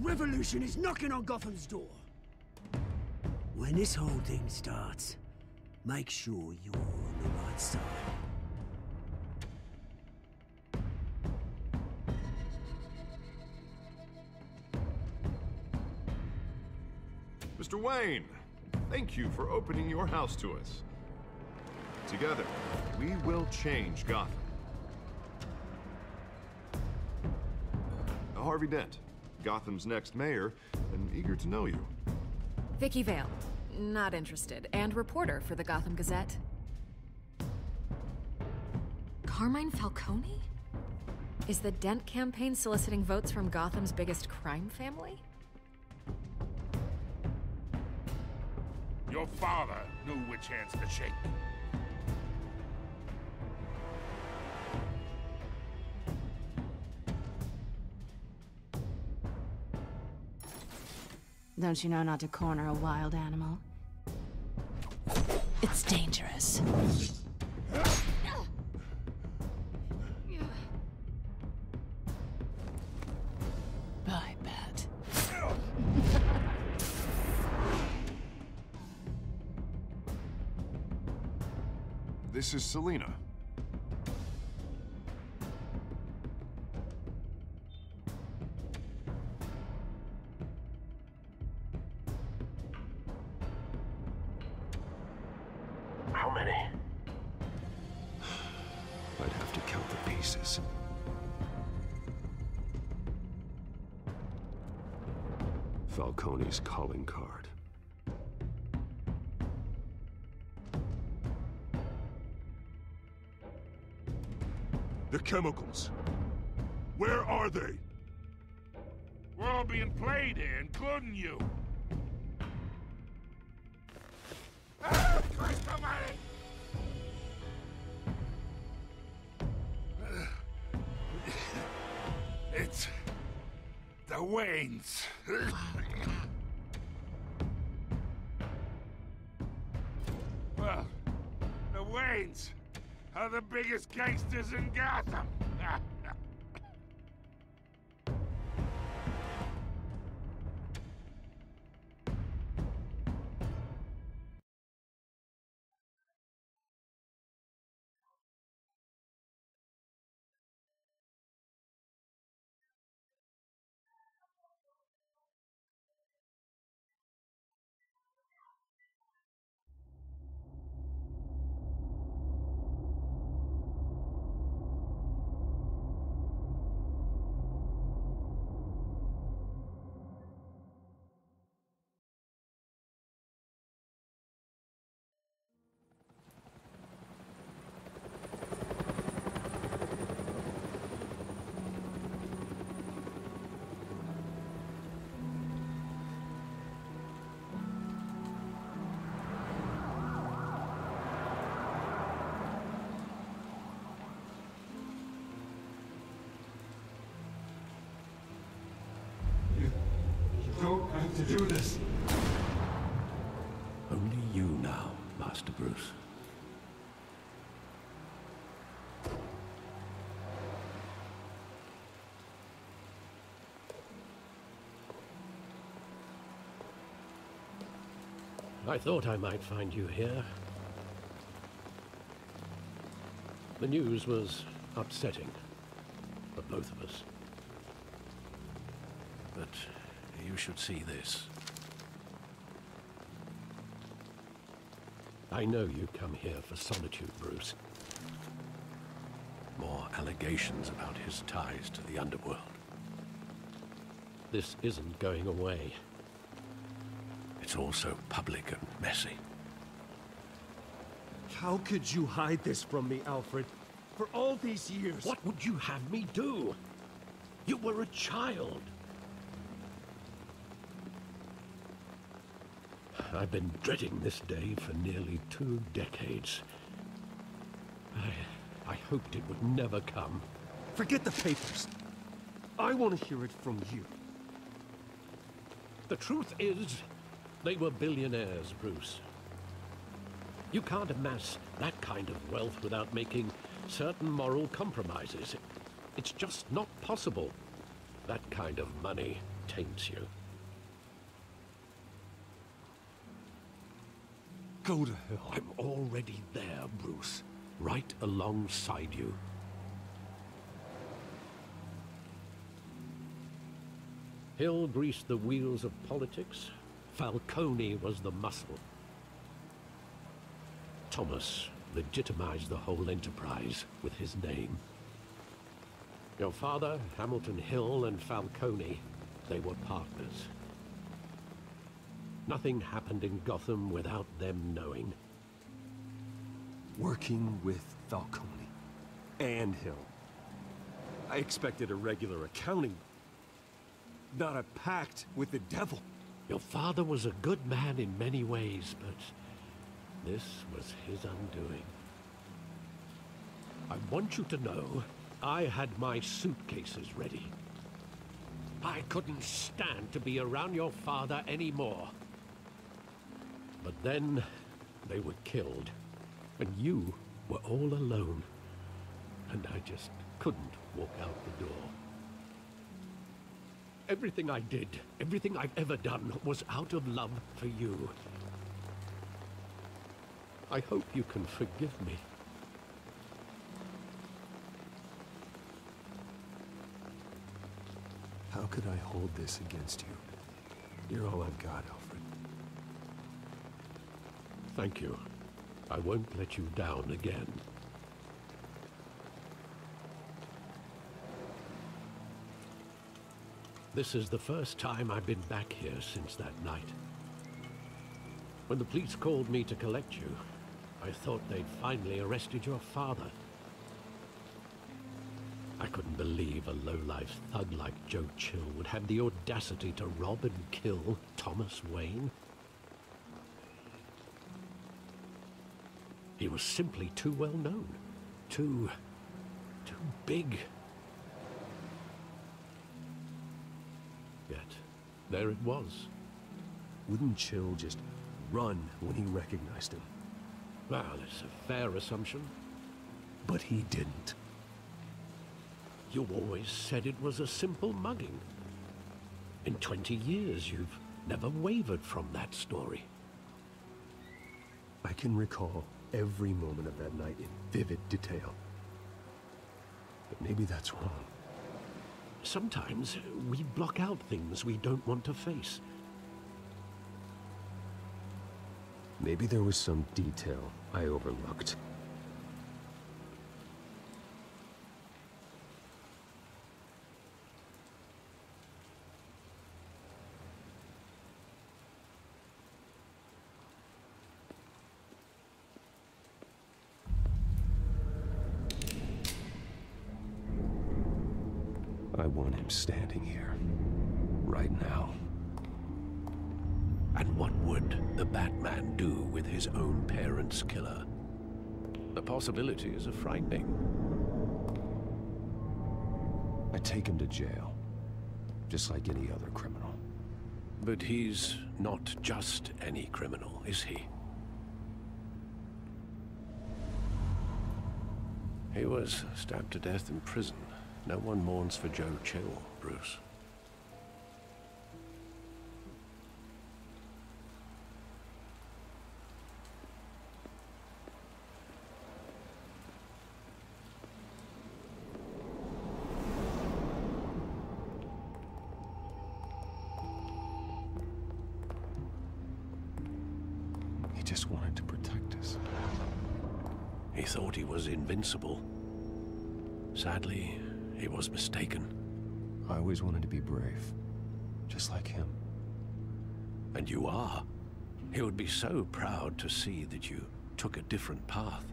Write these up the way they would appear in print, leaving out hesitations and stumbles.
revolution is knocking on Gotham's door. When this whole thing starts, make sure you're on the right side. Mr. Wayne, thank you for opening your house to us. Together, we will change Gotham. Harvey Dent, Gotham's next mayor, and eager to know you. Vicky Vale, not interested, and reporter for the Gotham Gazette. Carmine Falcone? Is the Dent campaign soliciting votes from Gotham's biggest crime family? Your father knew which hands to shake. Don't you know not to corner a wild animal? It's dangerous. I bet. This is Selina. How many? I'd have to count the pieces. Falcone's calling card. The chemicals. Where are they? We're all being played here, including you. Ah, Christ almighty! It's the Waynes. Well, the Waynes are the biggest gangsters in Gotham. Don't have to do this. Only you now, Master Bruce. I thought I might find you here. The news was upsetting for both of us. But you should see this. I know you come here for solitude, Bruce. More allegations about his ties to the underworld. This isn't going away. It's all so public and messy. How could you hide this from me, Alfred? For all these years... What would you have me do? You were a child. I've been dreading this day for nearly 2 decades. I hoped it would never come. Forget the papers. I want to hear it from you. The truth is, they were billionaires, Bruce. You can't amass that kind of wealth without making certain moral compromises. It's just not possible. That kind of money taints you. Go to hell. I'm already there, Bruce. Right alongside you. Hill greased the wheels of politics. Falcone was the muscle. Thomas legitimized the whole enterprise with his name. Your father, Hamilton Hill, and Falcone, they were partners. Nothing happened in Gotham without them knowing. Working with Falcone and Hill. I expected a regular accounting, not a pact with the devil. Your father was a good man in many ways, but this was his undoing. I want you to know, I had my suitcases ready. I couldn't stand to be around your father anymore. But then, they were killed, and you were all alone, and I just couldn't walk out the door. Everything I did, everything I've ever done, was out of love for you. I hope you can forgive me. How could I hold this against you? You're all I've got, Alfred. Thank you. I won't let you down again. This is the first time I've been back here since that night. When the police called me to collect you, I thought they'd finally arrested your father. I couldn't believe a low-life thug like Joe Chill would have the audacity to rob and kill Thomas Wayne. He was simply too well known. Too big. Yet, there it was. Wouldn't Chill just run when he recognized him? Well, it's a fair assumption. But he didn't. You always said it was a simple mugging. In 20 years, you've never wavered from that story. I can recall every moment of that night in vivid detail. But maybe that's wrong. Sometimes we block out things we don't want to face. Maybe there was some detail I overlooked. I want him standing here, right now. And what would the Batman do with his own parents' killer? The possibilities are frightening. I take him to jail, just like any other criminal. But he's not just any criminal, is he? He was stabbed to death in prison. No one mourns for Joe Chill, Bruce. He just wanted to protect us. He thought he was invincible. Sadly, he was mistaken. I always wanted to be brave, just like him. And you are. He would be so proud to see that you took a different path.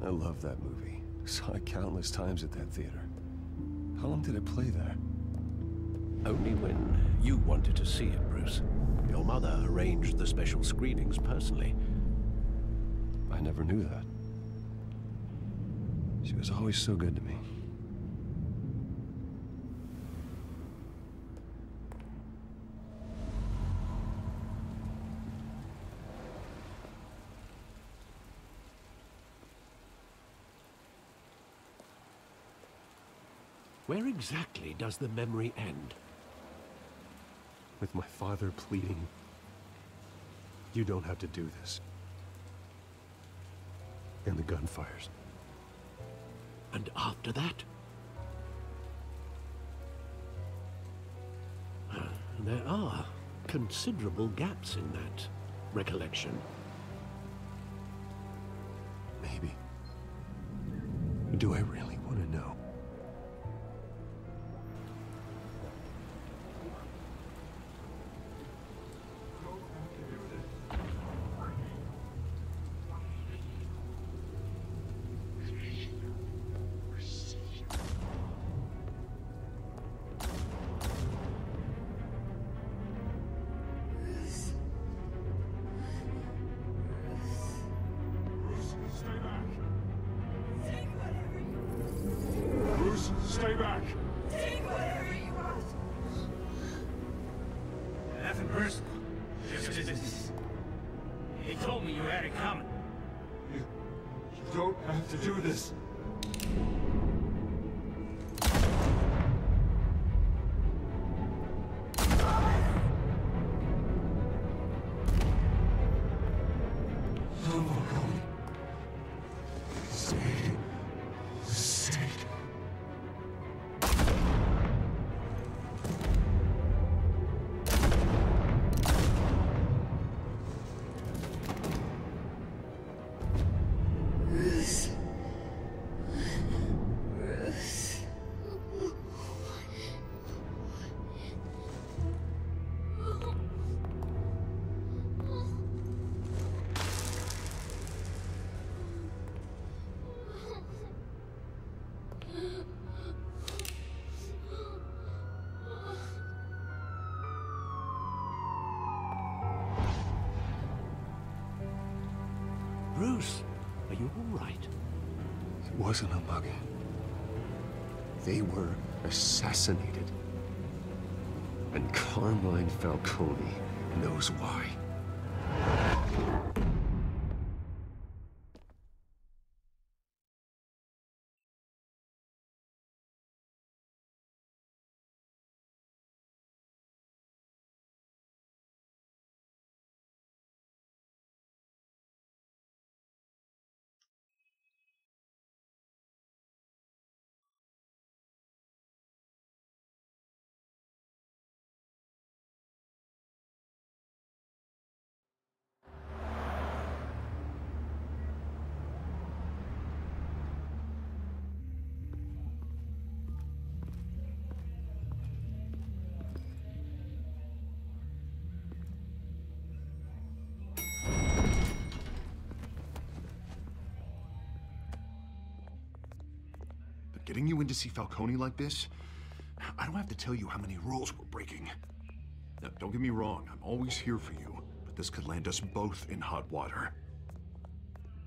I love that movie. Saw it countless times at that theater. How long did it play there? Only when you wanted to see it, Bruce. Your mother arranged the special screenings personally. I I never knew that. She was always so good to me. Where exactly does the memory end? With my father pleading, "You don't have to do this." And the gunfires. And after that? There are considerable gaps in that recollection. Maybe. Do I really want to know? Stay back! Take whatever you want! Nothing personal. Just business. He told me you had it coming. You don't have to do this. Bruce, are you all right? It wasn't a mugging. They were assassinated. And Carmine Falcone knows why. Getting you in to see Falcone like this? I don't have to tell you how many rules we're breaking. Now, don't get me wrong, I'm always here for you, but this could land us both in hot water.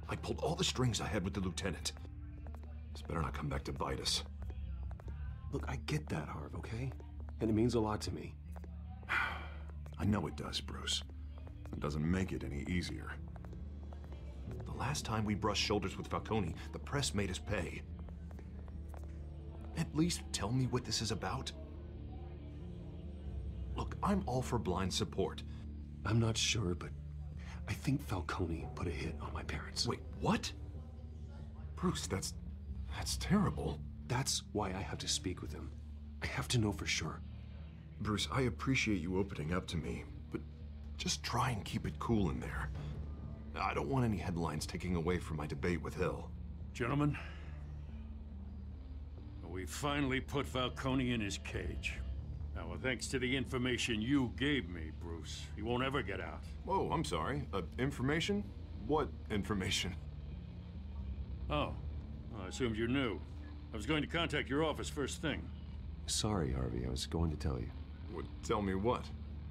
I pulled all the strings I had with the lieutenant. This better not come back to bite us. Look, I get that, Harv, okay? And it means a lot to me. I know it does, Bruce. It doesn't make it any easier. The last time we brushed shoulders with Falcone, the press made us pay. At least tell me what this is about. Look, I'm all for blind support. I'm not sure, but I think Falcone put a hit on my parents. Wait, what? Bruce, that's terrible. That's why I have to speak with him. I have to know for sure. Bruce, I appreciate you opening up to me, but just try and keep it cool in there. I don't want any headlines taking away from my debate with Hill. Gentlemen, we finally put Falcone in his cage. Now, thanks to the information you gave me, Bruce, he won't ever get out. Whoa, I'm sorry. Information? What information? Oh, well, I assumed you knew. I was going to contact your office first thing. Sorry, Harvey, I was going to tell you. Well, tell me what?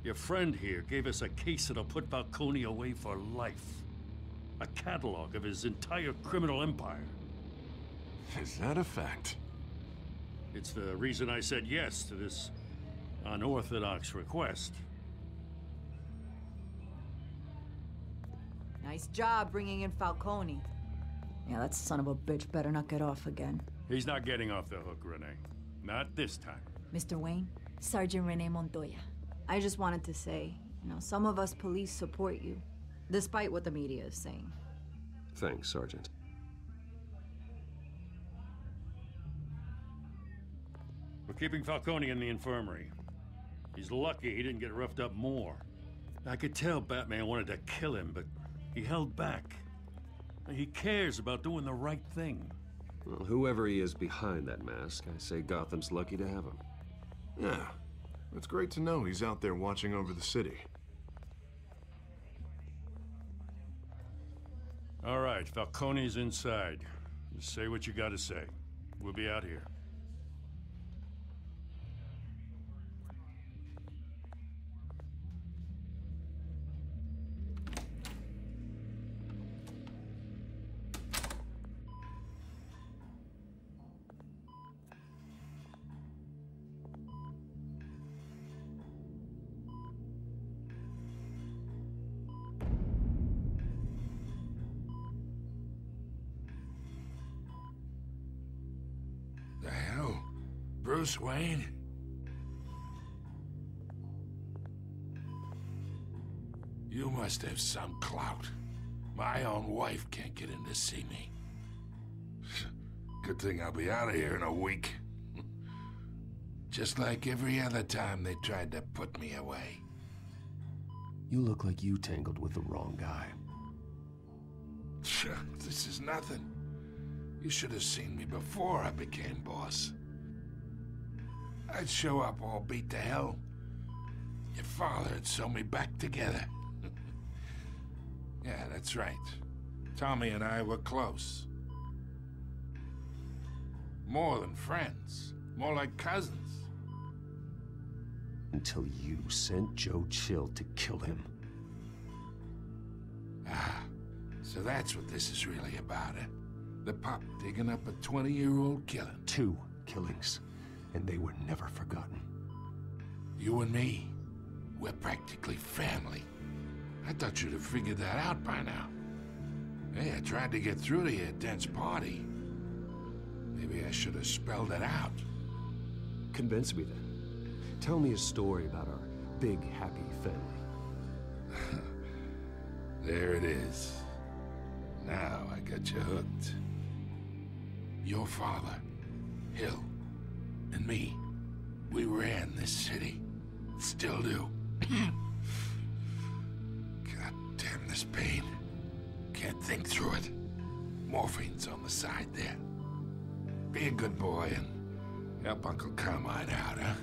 Your friend here gave us a case that'll put Falcone away for life. A catalog of his entire criminal empire. Is that a fact? It's the reason I said yes to this unorthodox request. Nice job bringing in Falcone. Yeah, that son of a bitch better not get off again. He's not getting off the hook, Renee. Not this time. Mr. Wayne, Sergeant Renee Montoya. I just wanted to say, some of us police support you, despite what the media is saying. Thanks, Sergeant. We're keeping Falcone in the infirmary. He's lucky he didn't get roughed up more. I could tell Batman wanted to kill him, but he held back. He cares about doing the right thing. Well, whoever he is behind that mask, I say Gotham's lucky to have him. Yeah, it's great to know he's out there watching over the city. All right, Falcone's inside. Just say what you gotta say. We'll be out here. The hell? Bruce Wayne? You must have some clout. My own wife can't get in to see me. Good thing I'll be out of here in a week. Just like every other time they tried to put me away. You look like you tangled with the wrong guy. This is nothing. You should have seen me before I became boss. I'd show up all beat to hell. Your father had sew me back together. Yeah, that's right. Tommy and I were close. More than friends. More like cousins. Until you sent Joe Chill to kill him. Ah, so that's what this is really about, eh? The pup digging up a 20-year-old killing. 2 killings, and they were never forgotten. You and me, we're practically family. I thought you'd have figured that out by now. Hey, I tried to get through to your dense party. Maybe I should have spelled it out. Convince me then. Tell me a story about our big, happy family. There it is. Now I got you hooked. Your father, Hill, and me, we ran this city. Still do. God damn this pain. Can't think through it. Morphine's on the side there. Be a good boy and help Uncle Carmine out, huh?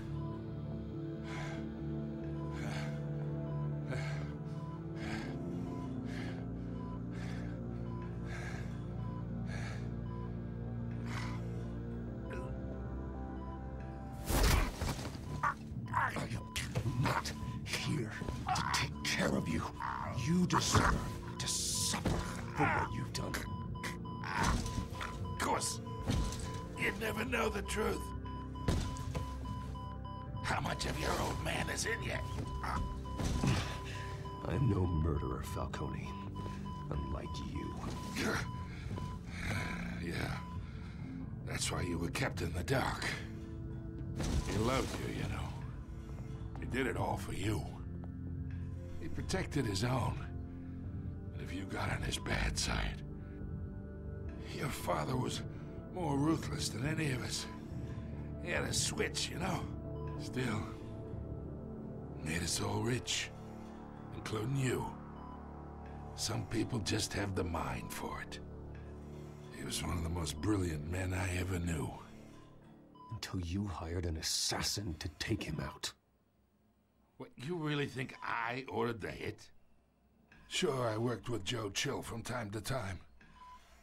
Not here to take care of you. You deserve to suffer for what you've done. Of course. You'd never know the truth. How much of your old man is in you? I'm no murderer, Falcone. Unlike you. Yeah. That's why you were kept in the dark. He loved you, you know. He did it all for you. He protected his own. And if you got on his bad side, your father was more ruthless than any of us. He had a switch, you know. Still, made us all rich, including you. Some people just have the mind for it. He was one of the most brilliant men I ever knew. Until you hired an assassin to take him out. What, you really think I ordered the hit? Sure, I worked with Joe Chill from time to time.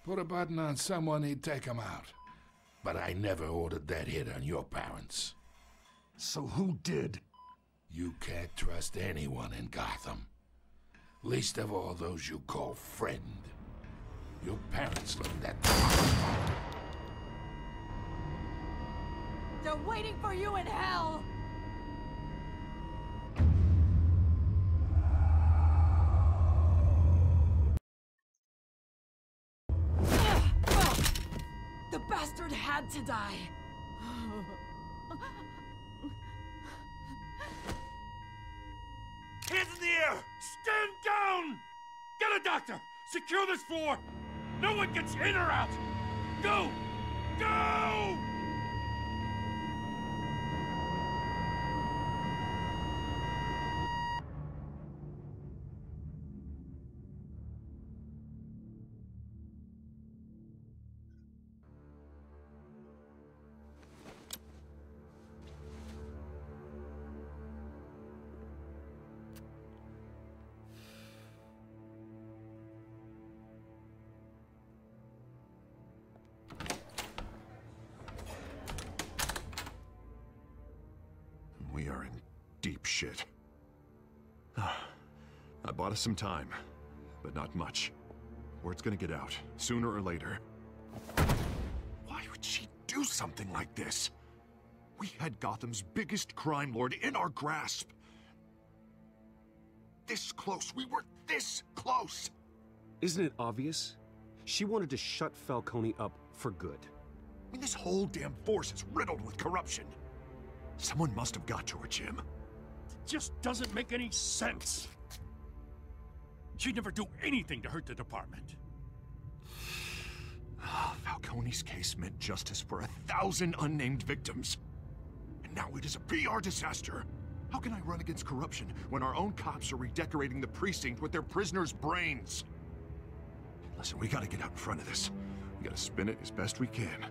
Put a button on someone, he'd take him out. But I never ordered that hit on your parents. So who did? You can't trust anyone in Gotham. Least of all those you call friend. Your parents learned that. They're waiting for you in hell! The bastard had to die! Hands in the air! Stand down! Get a doctor! Secure this floor! No one gets in or out! Go! Go! We are in deep shit. I bought us some time, but not much. Word's gonna get out, sooner or later. Why would she do something like this? We had Gotham's biggest crime lord in our grasp. This close, we were this close! Isn't it obvious? She wanted to shut Falcone up for good. I mean, this whole damn force is riddled with corruption. Someone must have got to her, Jim. It just doesn't make any sense. She'd never do anything to hurt the department. Falcone's case meant justice for 1,000 unnamed victims. And now it is a PR disaster. How can I run against corruption when our own cops are redecorating the precinct with their prisoners' brains? Listen, we gotta get out in front of this. We gotta spin it as best we can.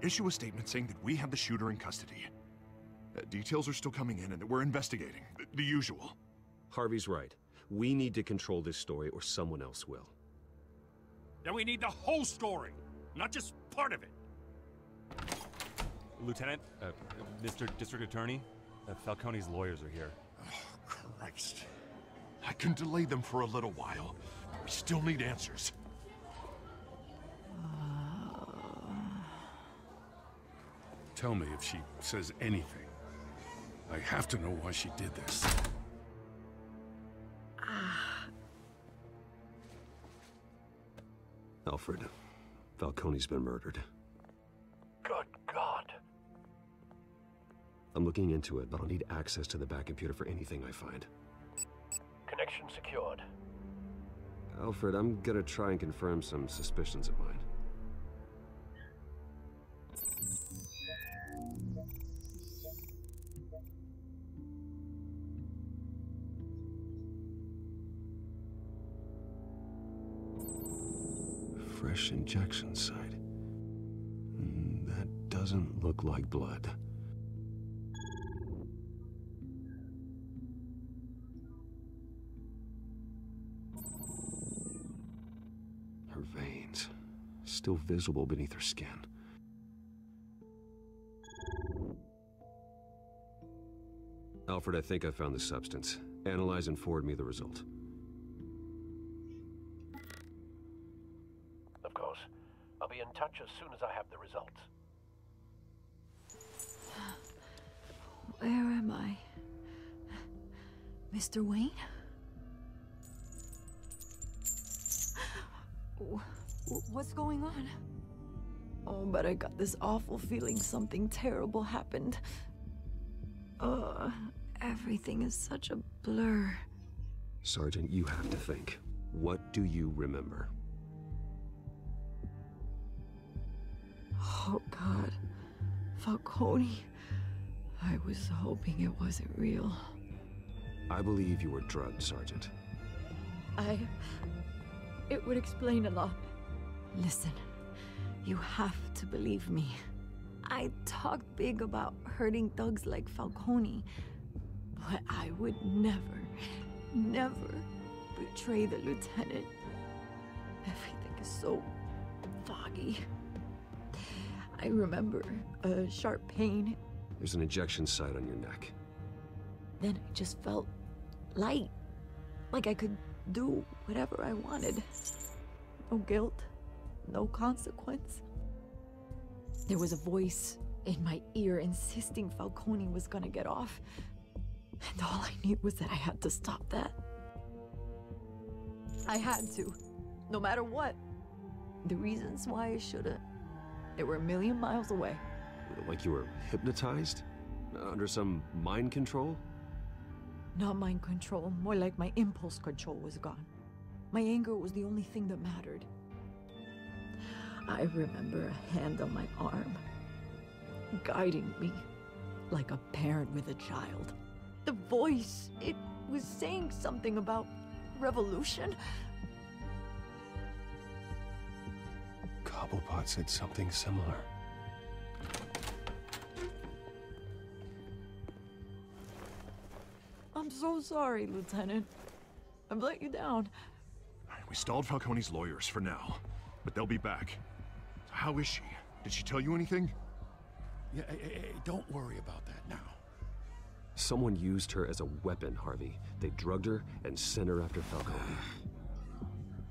Issue a statement saying that we have the shooter in custody. Details are still coming in and that we're investigating. The usual. Harvey's right. We need to control this story or someone else will. Then we need the whole story, not just part of it. Lieutenant, Mr. District Attorney, Falcone's lawyers are here. Oh, Christ. I can delay them for a little while. We still need answers. Tell me if she says anything. I have to know why she did this. Alfred, Falcone's been murdered. Good God. I'm looking into it, but I'll need access to the back computer for anything I find. Connection secured. Alfred, I'm gonna try and confirm some suspicions of mine. Fresh injection site. That doesn't look like blood. Her veins, still visible beneath her skin. Alfred, I think I found the substance. Analyze and forward me the result. Of course. I'll be in touch as soon as I have the results. Where am I? Mr. Wayne? What's going on? Oh, but I got this awful feeling something terrible happened. Everything is such a blur. Sergeant, you have to think. What do you remember? Oh, God. Falcone. I was hoping it wasn't real. I believe you were drugged, Sergeant. It would explain a lot. Listen, you have to believe me. I talked big about hurting thugs like Falcone, but I would never, never betray the lieutenant. Everything is so foggy. I remember a sharp pain. There's an injection site on your neck. Then I just felt light, like I could do whatever I wanted. No guilt, no consequence. There was a voice in my ear insisting Falcone was gonna get off. And all I knew was that I had to stop that. I had to, no matter what. The reasons why I shouldn't, they were a million miles away. Like you were hypnotized? Under some mind control? Not mind control, more like my impulse control was gone. My anger was the only thing that mattered. I remember a hand on my arm, guiding me like a parent with a child. The voice, it was saying something about revolution. Cobblepot said something similar. I'm so sorry, Lieutenant. I've let you down. We stalled Falcone's lawyers for now, but they'll be back. How is she? Did she tell you anything? Yeah, hey, don't worry about that now. Someone used her as a weapon, Harvey. They drugged her and sent her after Falcone.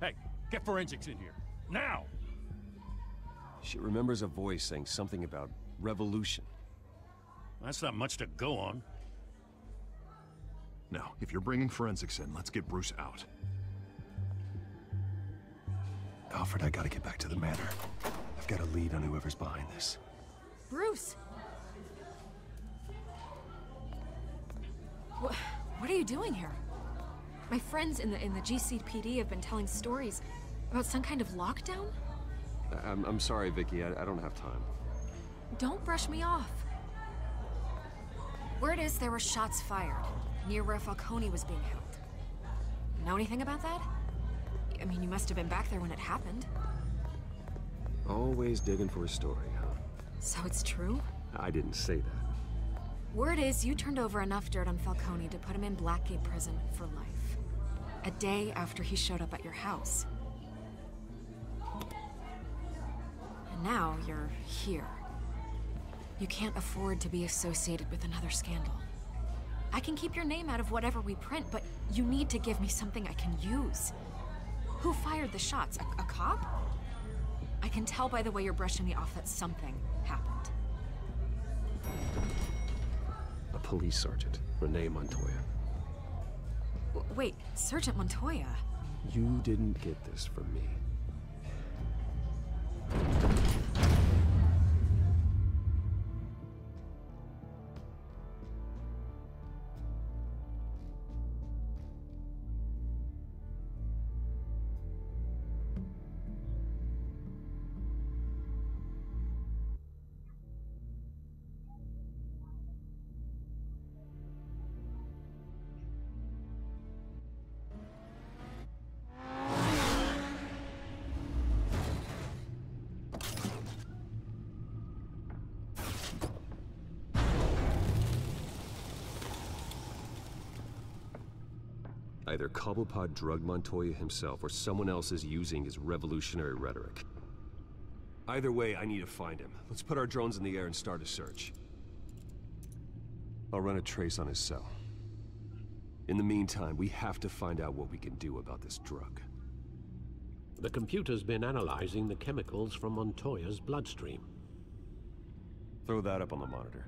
Hey, get forensics in here. Now! She remembers a voice saying something about revolution. That's not much to go on. Now, if you're bringing forensics in, let's get Bruce out. Alfred, I gotta get back to the manor. I've got a lead on whoever's behind this. Bruce! What are you doing here? My friends in the GCPD have been telling stories about some kind of lockdown? I'm sorry, Vicky. I don't have time. Don't brush me off. Word is there were shots fired near where Falcone was being held. Know anything about that? I mean, you must have been back there when it happened. Always digging for a story, huh? So it's true? I didn't say that. Word is you turned over enough dirt on Falcone to put him in Blackgate Prison for life. A day after he showed up at your house. And now you're here. You can't afford to be associated with another scandal. I can keep your name out of whatever we print, but you need to give me something I can use. Who fired the shots? A cop? I can tell by the way you're brushing me off that something happened. A police sergeant, Renee Montoya. Wait, Sergeant Montoya? You didn't get this from me. Either Cobblepot drugged Montoya himself, or someone else is using his revolutionary rhetoric. Either way, I need to find him. Let's put our drones in the air and start a search. I'll run a trace on his cell. In the meantime, we have to find out what we can do about this drug. The computer's been analyzing the chemicals from Montoya's bloodstream. Throw that up on the monitor.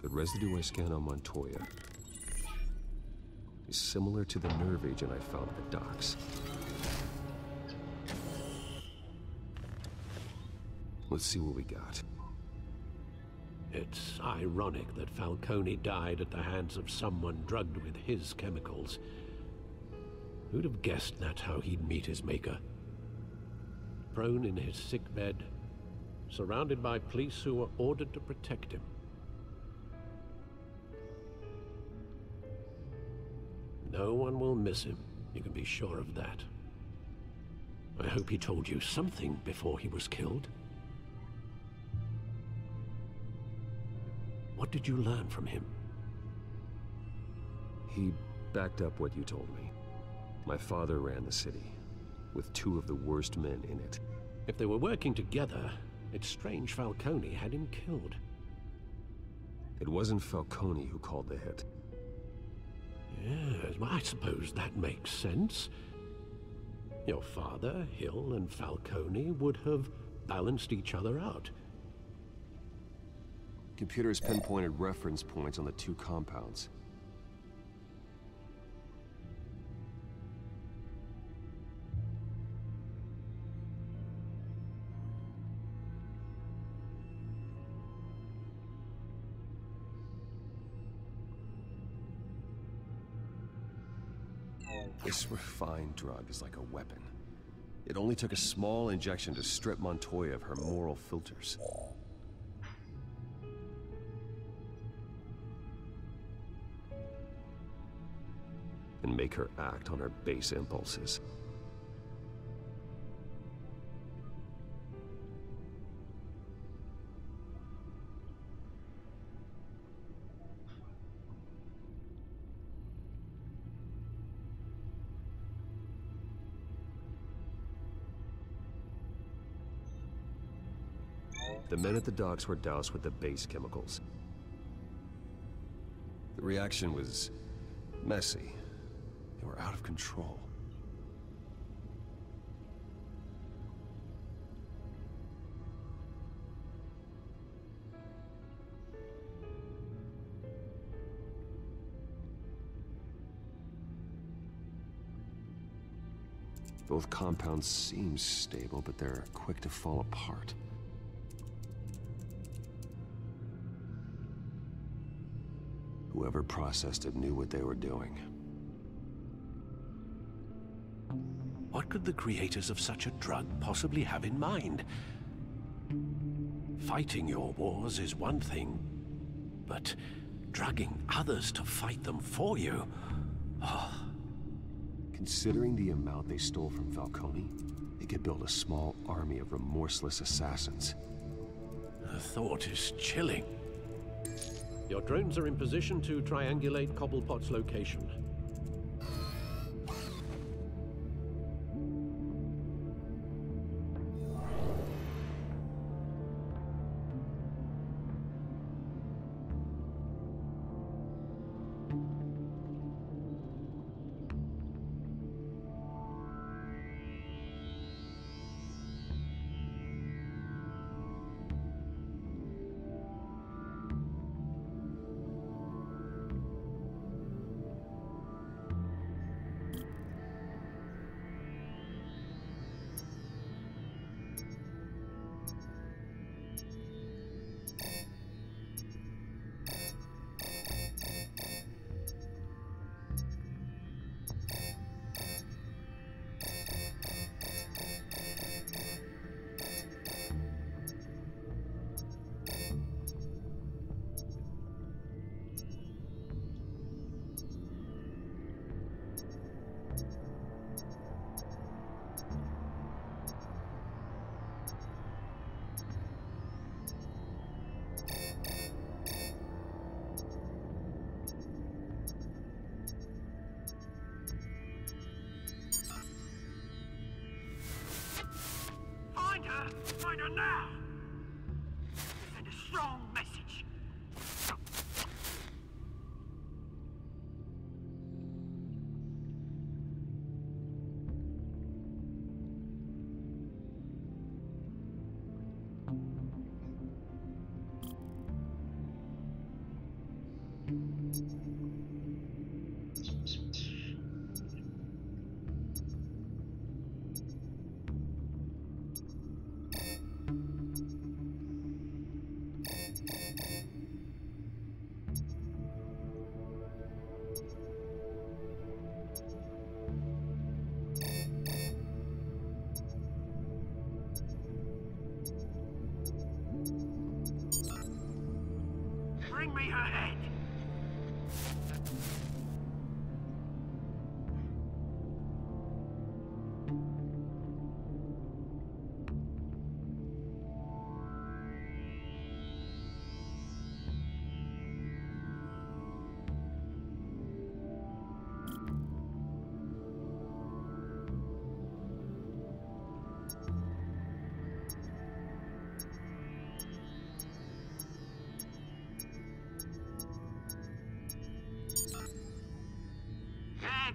The residue I scan on Montoya is similar to the nerve agent I found at the docks. Let's see what we got. It's ironic that Falcone died at the hands of someone drugged with his chemicals. Who'd have guessed that's how he'd meet his maker? Prone in his sickbed, surrounded by police who were ordered to protect him. No one will miss him, you can be sure of that. I hope he told you something before he was killed. What did you learn from him? He backed up what you told me. My father ran the city, with two of the worst men in it. If they were working together, it's strange Falcone had him killed. It wasn't Falcone who called the hit. Yes, well, I suppose that makes sense. Your father, Hill, and Falcone would have balanced each other out. Computers pinpointed reference points on the two compounds. This refined drug is like a weapon. It only took a small injection to strip Montoya of her moral filters. And make her act on her base impulses. The men at the docks were doused with the base chemicals. The reaction was messy. They were out of control. Both compounds seem stable, but they're quick to fall apart. Whoever processed it knew what they were doing. What could the creators of such a drug possibly have in mind? Fighting your wars is one thing, but drugging others to fight them for you? Oh. Considering the amount they stole from Falcone, they could build a small army of remorseless assassins. The thought is chilling. Your drones are in position to triangulate Cobblepot's location. Find her now! Send a strong message. Bring me her head!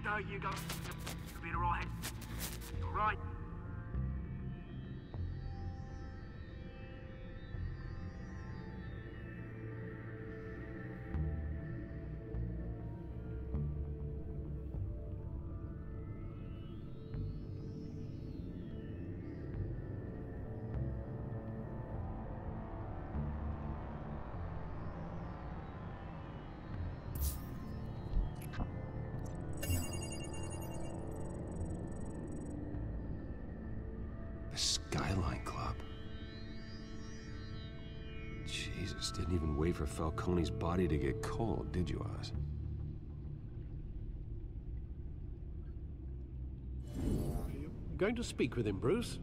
There you go. You'll be all right. Right. Skyline Club. Jesus, didn't even wait for Falcone's body to get cold, did you, Oz? Going to speak with him, Bruce?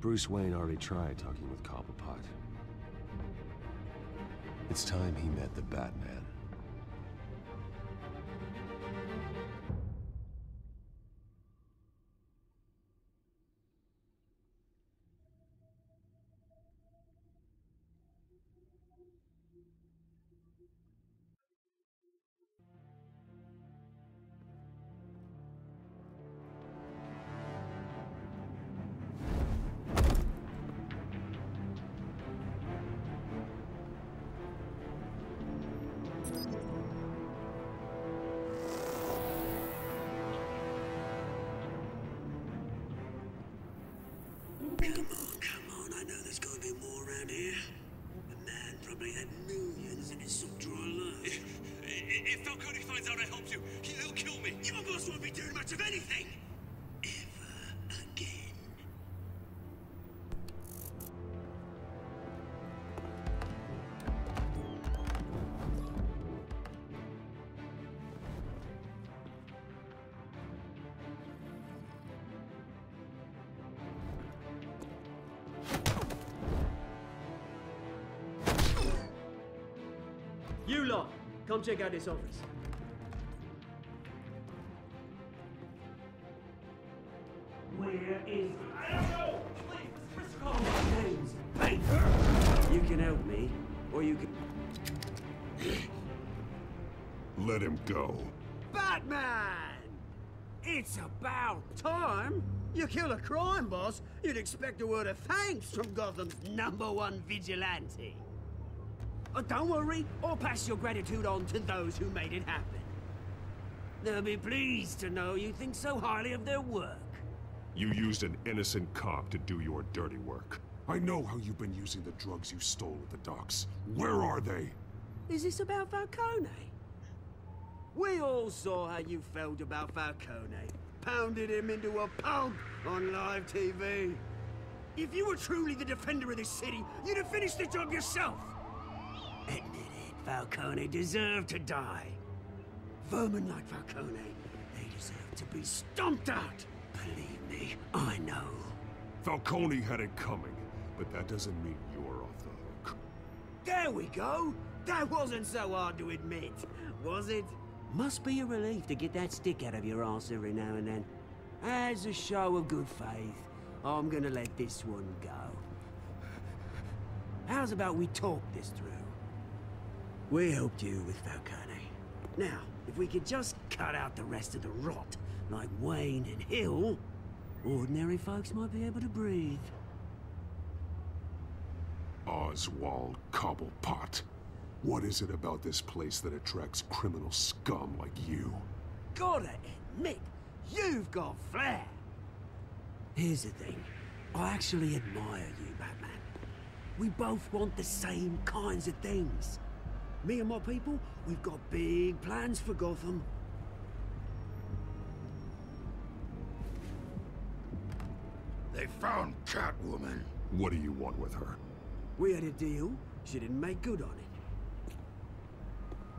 Bruce Wayne already tried talking with Cobblepot. It's time he met the Batman. Come on, I know there's gotta be more around here. The man probably had millions in his suck-dry life. If Falcone finds out I helped you, he'll kill me. Your boss won't be doing much of anything. Ever again. You lot, come check out this office. Where is... I don't know! Please, this is Risco! James, hey! You can help me, or you can... Let him go. Batman! It's about time. You kill a crime boss, you'd expect a word of thanks from Gotham's #1 vigilante. Don't worry, I'll pass your gratitude on to those who made it happen. They'll be pleased to know you think so highly of their work. You used an innocent cop to do your dirty work. I know how you've been using the drugs you stole at the docks. Where are they? Is this about Falcone? We all saw how you felt about Falcone. Pounded him into a pulp on live TV. If you were truly the defender of this city, you'd have finished the job yourself. Admit it, Falcone deserved to die. Vermin like Falcone, they deserve to be stomped out. Believe me, I know. Falcone had it coming, but that doesn't mean you're off the hook. There we go. That wasn't so hard to admit, was it? Must be a relief to get that stick out of your arse every now and then. As a show of good faith, I'm gonna let this one go. How's about we talk this through? We helped you with Falcone. Now, if we could just cut out the rest of the rot, like Wayne and Hill, ordinary folks might be able to breathe. Oswald Cobblepot. What is it about this place that attracts criminal scum like you? Gotta admit, you've got flair. Here's the thing. I actually admire you, Batman. We both want the same kinds of things. Me and my people, we've got big plans for Gotham. They found Catwoman. What do you want with her? We had a deal. She didn't make good on it.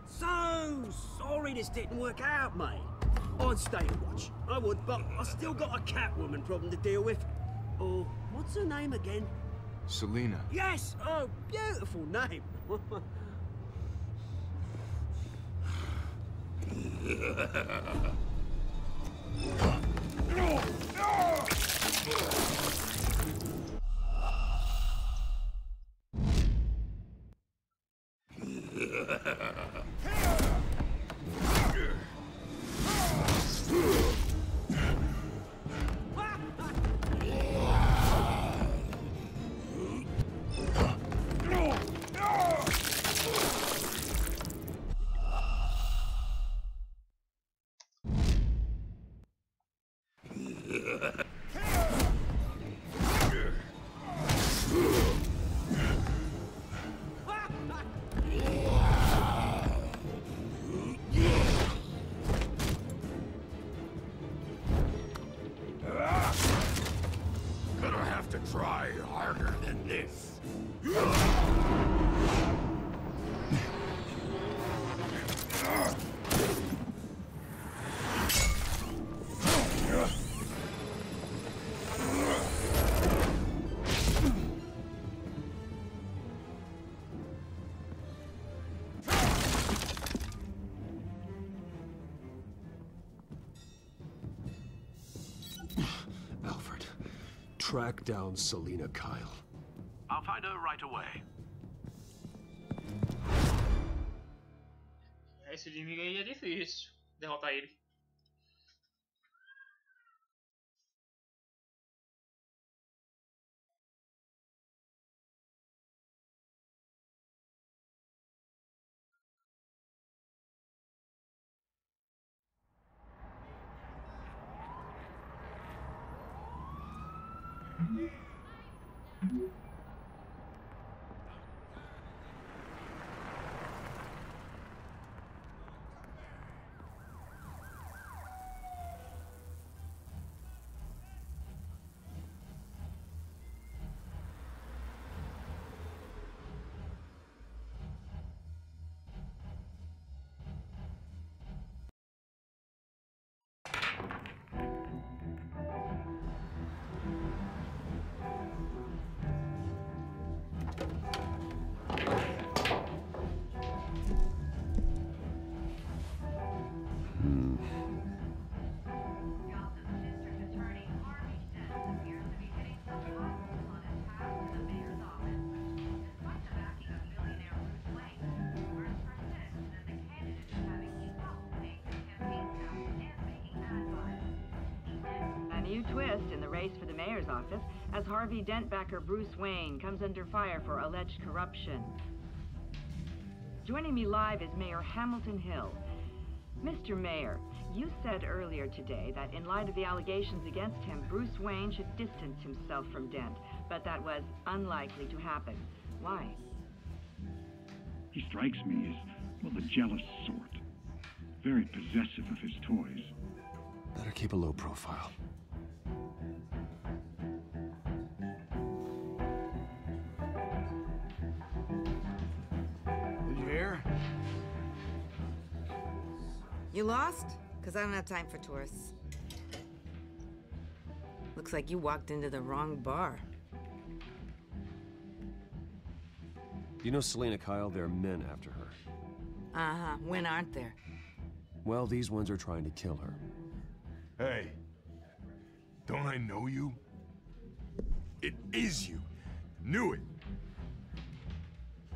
So sorry this didn't work out, mate. I'd stay and watch. I would, but I still got a Catwoman problem to deal with. Oh, what's her name again? Selina. Yes! Oh, beautiful name. Try harder than this. Alfred, track down Selina Kyle. I'll find her right away. Esse inimigo aí é difícil derrotar ele. New twist in the race for the mayor's office as Harvey Dent backer Bruce Wayne comes under fire for alleged corruption. Joining me live is Mayor Hamilton Hill. Mr. Mayor, you said earlier today that in light of the allegations against him, Bruce Wayne should distance himself from Dent, but that was unlikely to happen. Why? He strikes me as, well, the jealous sort. Very possessive of his toys. Better keep a low profile. Did you hear? You lost? Because I don't have time for tourists. Looks like you walked into the wrong bar. You know Selina Kyle? There are men after her. Uh-huh. When aren't there? Well, these ones are trying to kill her. Hey, don't I know you? It is you. Knew it.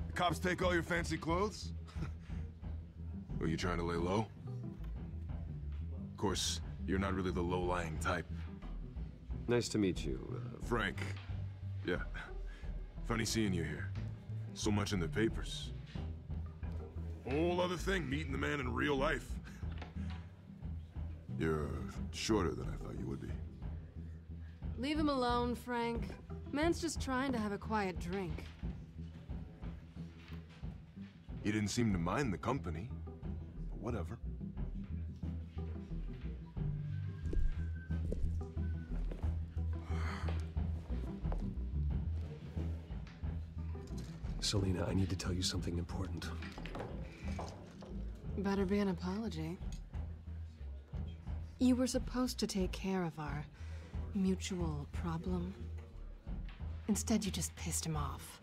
The cops take all your fancy clothes? Were you trying to lay low? Of course, you're not really the low-lying type. Nice to meet you. Frank. Yeah. Funny seeing you here. So much in the papers. Whole other thing, meeting the man in real life. You're shorter than I thought you would be. Leave him alone, Frank. Man's just trying to have a quiet drink. He didn't seem to mind the company. But whatever. Selina, I need to tell you something important. Better be an apology. You were supposed to take care of our mutual problem. Instead, you just pissed him off.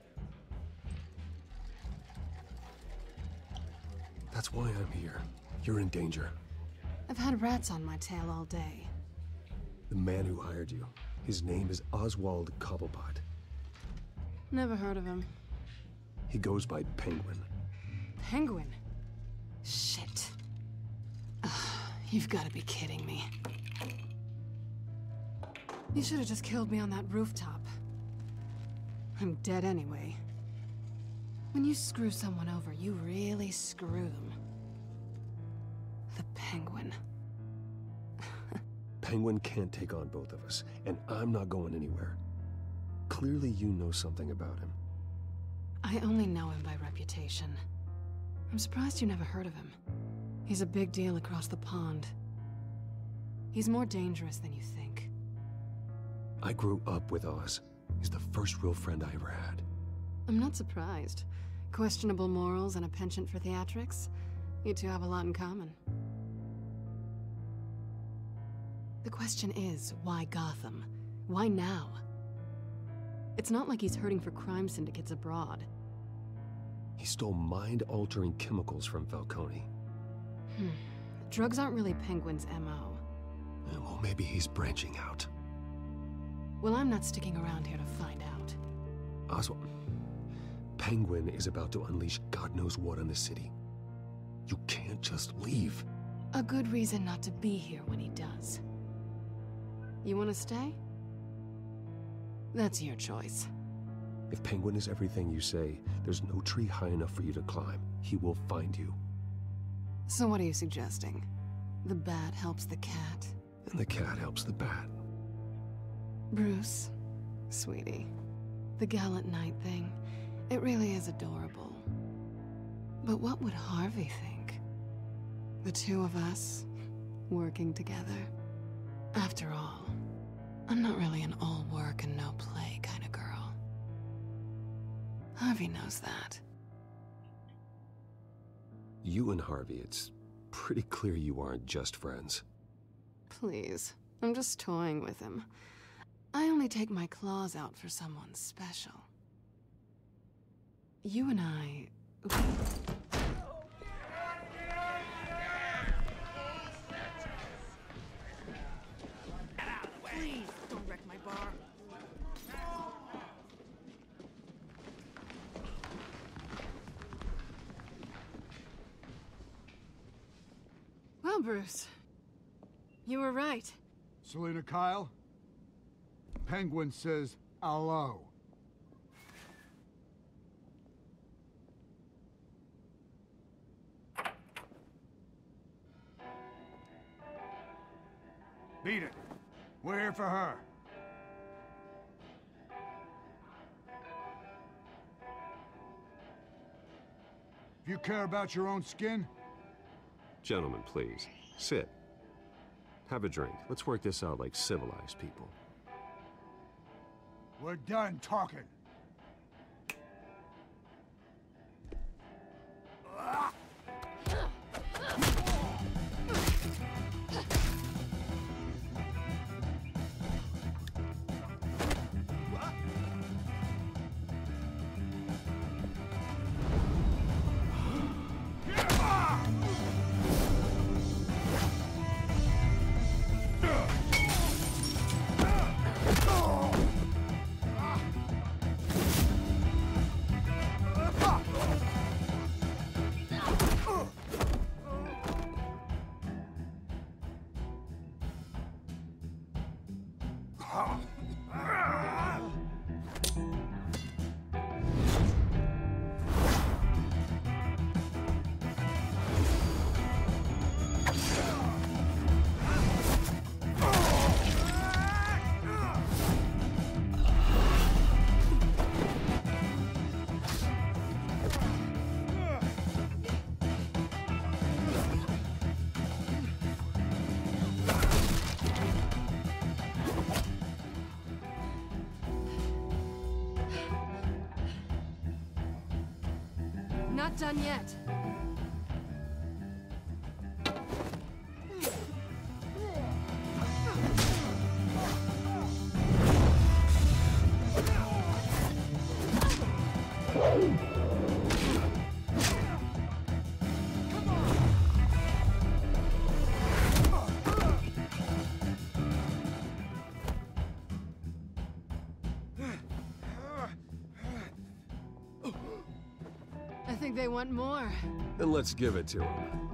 That's why I'm here. You're in danger. I've had rats on my tail all day. The man who hired you, his name is Oswald Cobblepot. Never heard of him. He goes by Penguin. Penguin? Shit. Ugh, you've got to be kidding me. You should have just killed me on that rooftop. I'm dead anyway. When you screw someone over, you really screw them. The Penguin. Penguin can't take on both of us, and I'm not going anywhere. Clearly you know something about him. I only know him by reputation. I'm surprised you never heard of him. He's a big deal across the pond. He's more dangerous than you think. I grew up with Oz. He's the first real friend I ever had. I'm not surprised. Questionable morals and a penchant for theatrics. You two have a lot in common. The question is, why Gotham? Why now? It's not like he's hurting for crime syndicates abroad. He stole mind-altering chemicals from Falcone. Drugs aren't really Penguin's MO. Well, maybe he's branching out. Well, I'm not sticking around here to find out. Oswald, Penguin is about to unleash God knows what on the city. You can't just leave. A good reason not to be here when he does. You want to stay? That's your choice. If Penguin is everything you say, there's no tree high enough for you to climb. He will find you. So what are you suggesting? The bat helps the cat? And the cat helps the bat. Bruce, sweetie, the gallant knight thing, it really is adorable. But what would Harvey think? The two of us, working together? After all, I'm not really an all work and no play kind of girl. Harvey knows that. You and Harvey, it's pretty clear you aren't just friends. Please, I'm just toying with him. I only take my claws out for someone special. You and I... Please, don't wreck my bar. Well, Bruce, you were right. Selina Kyle? Penguin says hello. Beat it. We're here for her. If you care about your own skin... Gentlemen, please, sit. Have a drink. Let's work this out like civilized people. We're done talking. Not done yet. I think they want more. Then let's give it to them.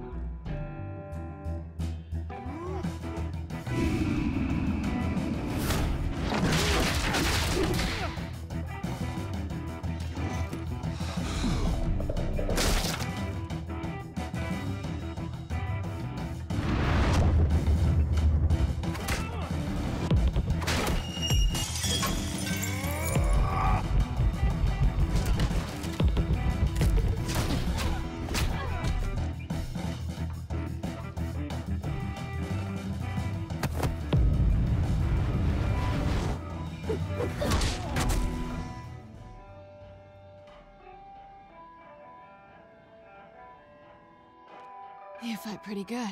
You fight pretty good.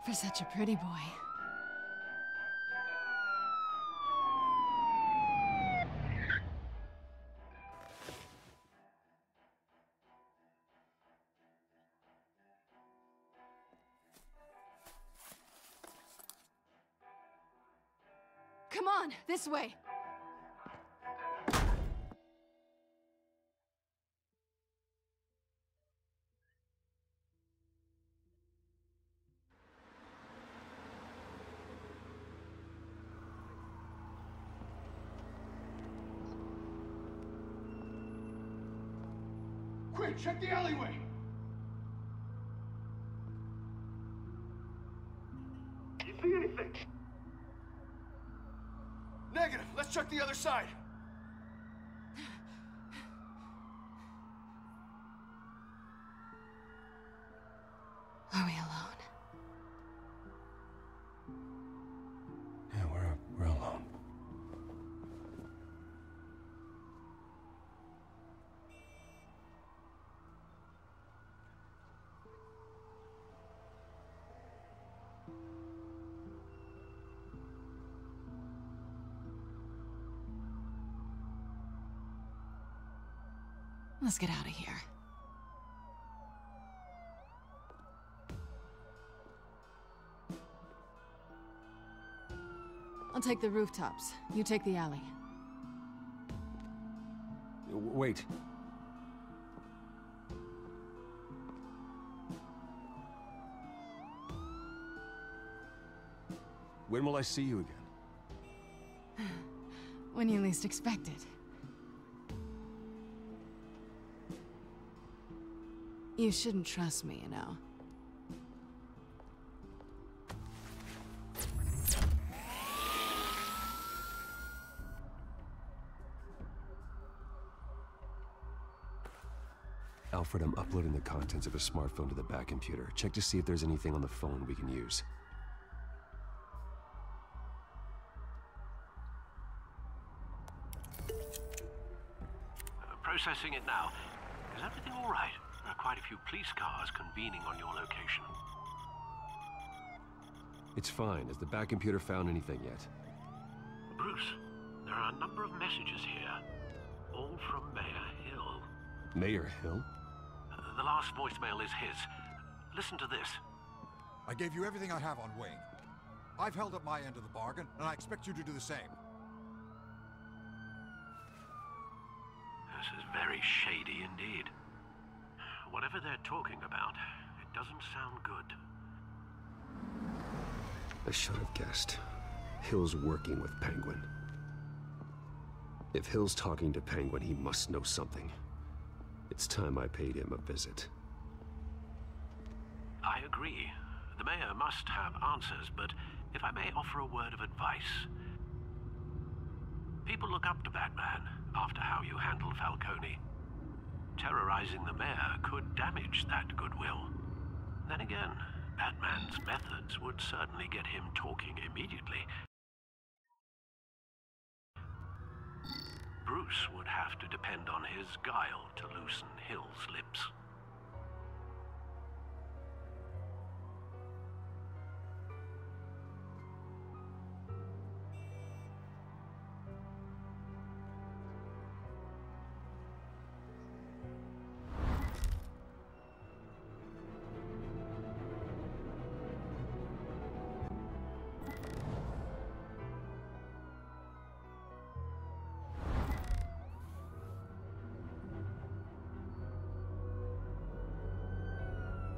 For such a pretty boy. Come on, this way! Quick, check the alleyway! You see anything? Negative. Let's check the other side. Are we alone? Yeah, we're alone. Let's get out of here. I'll take the rooftops. You take the alley. Wait. When will I see you again? When you least expect it. You shouldn't trust me, you know. Alfred, I'm uploading the contents of a smartphone to the back computer. Check to see if there's anything on the phone we can use. Processing it now. Is everything all right? There are quite a few police cars convening on your location. It's fine. Has the back computer found anything yet? Bruce, there are a number of messages here. All from Mayor Hill. Mayor Hill? The last voicemail is his. Listen to this. I gave you everything I have on Wayne. I've held up my end of the bargain, and I expect you to do the same. This is very shady indeed. Whatever they're talking about, it doesn't sound good. I should have guessed. Hill's working with Penguin. If Hill's talking to Penguin, he must know something. It's time I paid him a visit. I agree. The mayor must have answers, but if I may offer a word of advice. People look up to Batman after how you handled Falcone. Terrorizing the mayor could damage that goodwill. Then again, Batman's methods would certainly get him talking immediately. Bruce would have to depend on his guile to loosen Hill's lips.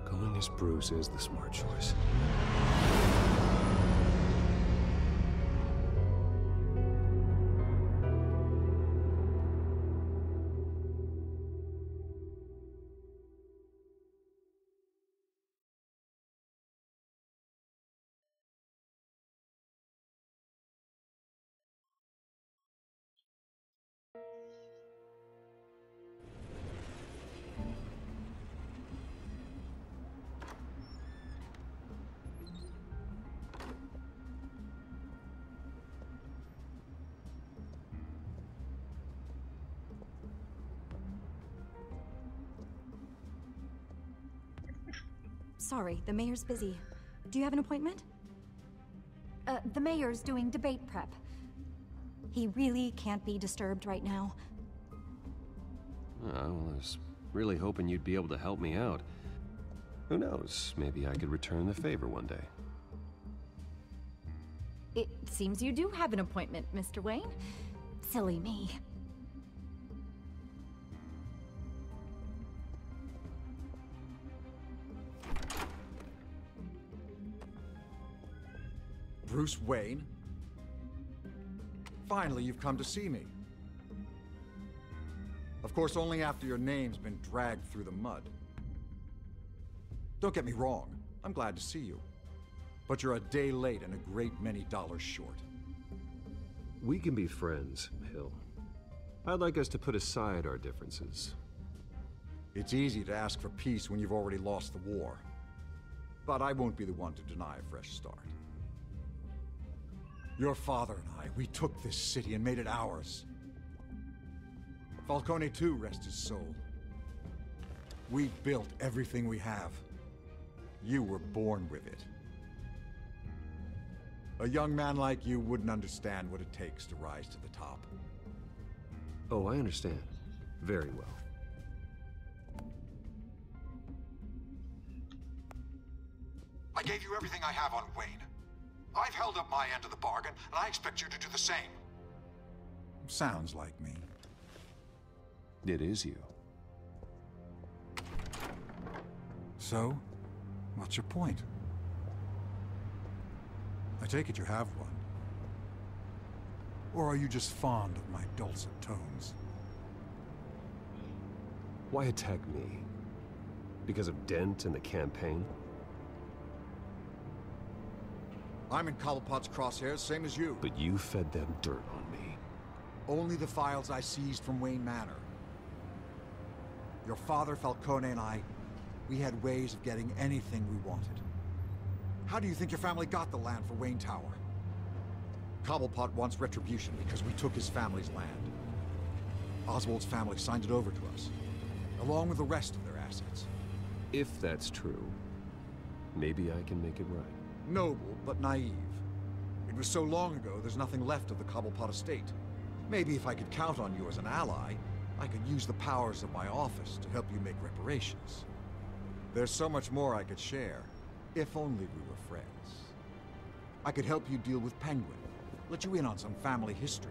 Going as Bruce is the smart choice. Sorry, the mayor's busy. Do you have an appointment? The mayor's doing debate prep. He really can't be disturbed right now. Well, I was really hoping you'd be able to help me out. Who knows, maybe I could return the favor one day. It seems you do have an appointment, Mr. Wayne. Silly me. Bruce Wayne? Finally, you've come to see me. Of course, only after your name's been dragged through the mud. Don't get me wrong, I'm glad to see you. But you're a day late and a great many dollars short. We can be friends, Hill. I'd like us to put aside our differences. It's easy to ask for peace when you've already lost the war. But I won't be the one to deny a fresh start. Your father and I, we took this city and made it ours. Falcone too, rest his soul. We built everything we have. You were born with it. A young man like you wouldn't understand what it takes to rise to the top. Oh, I understand. Very well. I gave you everything I have on Wayne. I've held up my end of the bargain, and I expect you to do the same. Sounds like me. It is you. So, what's your point? I take it you have one. Or are you just fond of my dulcet tones? Why attack me? Because of Dent and the campaign? I'm in Cobblepot's crosshairs, same as you. But you fed them dirt on me. Only the files I seized from Wayne Manor. Your father, Falcone, and I, we had ways of getting anything we wanted. How do you think your family got the land for Wayne Tower? Cobblepot wants retribution because we took his family's land. Oswald's family signed it over to us, along with the rest of their assets. If that's true, maybe I can make it right. Noble, but naive. It was so long ago, there's nothing left of the Cobblepot estate. Maybe if I could count on you as an ally, I could use the powers of my office to help you make reparations. There's so much more I could share, if only we were friends. I could help you deal with Penguin, let you in on some family history.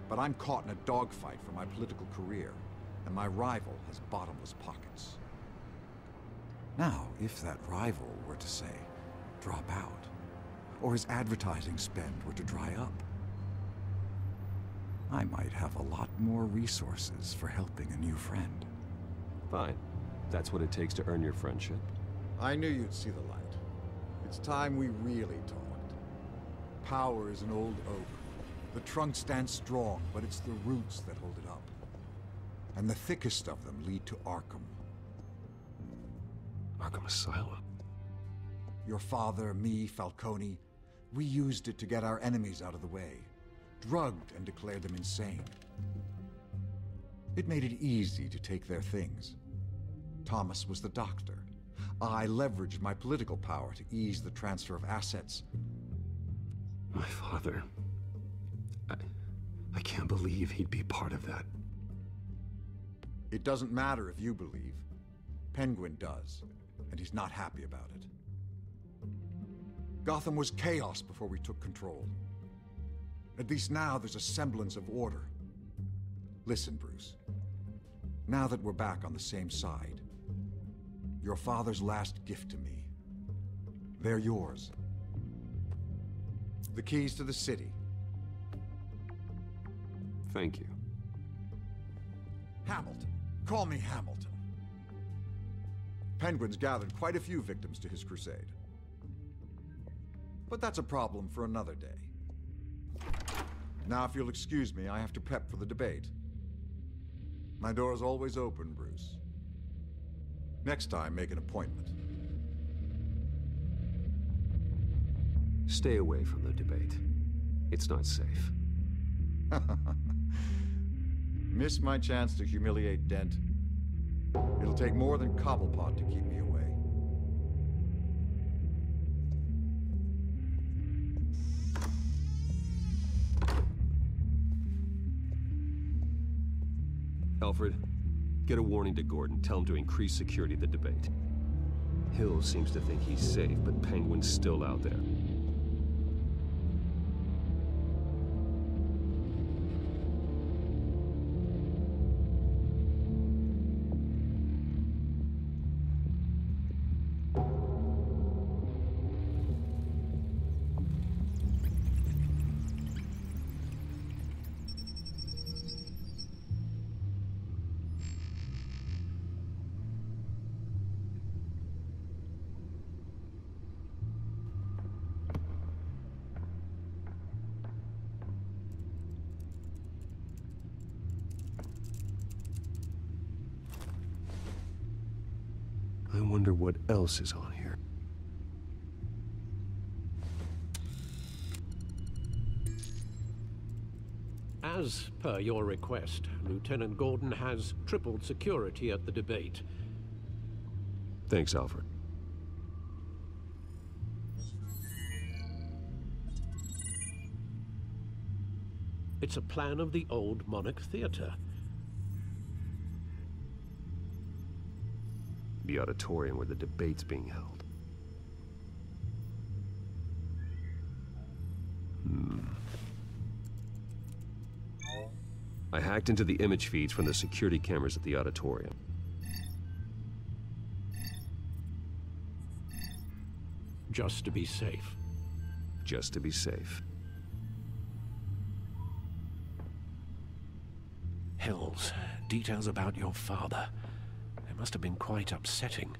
But I'm caught in a dogfight for my political career, and my rival has bottomless pockets. Now, if that rival were to say, drop out, or his advertising spend were to dry up, I might have a lot more resources for helping a new friend. Fine. That's what it takes to earn your friendship. I knew you'd see the light. It's time we really talked. Power is an old oak. The trunk stands strong, but it's the roots that hold it up. And the thickest of them lead to Arkham. Arkham Asylum? Your father, me, Falcone, we used it to get our enemies out of the way. Drugged and declared them insane. It made it easy to take their things. Thomas was the doctor. I leveraged my political power to ease the transfer of assets. My father... I can't believe he'd be part of that. It doesn't matter if you believe. Penguin does, and he's not happy about it. Gotham was chaos before we took control. At least now there's a semblance of order. Listen, Bruce. Now that we're back on the same side, your father's last gift to me, they're yours. The keys to the city. Thank you. Hamilton. Call me Hamilton. Penguin's gathered quite a few victims to his crusade. But that's a problem for another day. Now, if you'll excuse me, I have to prep for the debate. My door is always open, Bruce. Next time, make an appointment. Stay away from the debate. It's not safe. Miss my chance to humiliate Dent. It'll take more than Cobblepot to keep me away. Alfred, get a warning to Gordon. Tell him to increase security at the debate. Hill seems to think he's safe, but Penguin's still out there. I wonder what else is on here. As per your request, Lieutenant Gordon has tripled security at the debate. Thanks, Alfred. It's a plan of the old Monarch Theatre. The auditorium where the debate's being held. I hacked into the image feeds from the security cameras at the auditorium. Just to be safe. Just to be safe. Hills, details about your father. They must have been quite upsetting.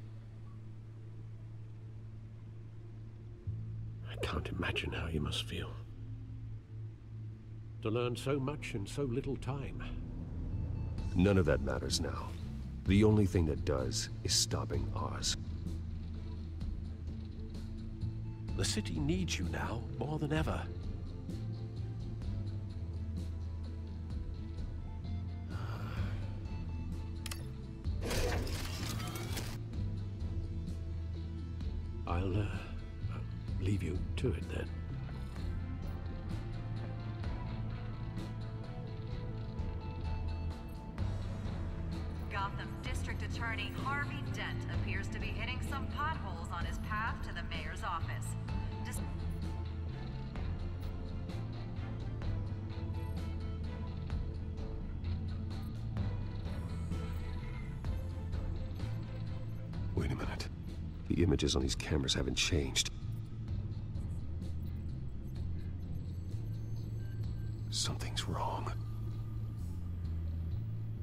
I can't imagine how you must feel. To learn so much in so little time. None of that matters now. The only thing that does is stopping Oz. The city needs you now more than ever. I'll leave you to it then. Gotham District Attorney Harvey Dent appears to be hitting some potholes on his path to the mayor's office. Wait a minute. The images on these cameras haven't changed. Something's wrong.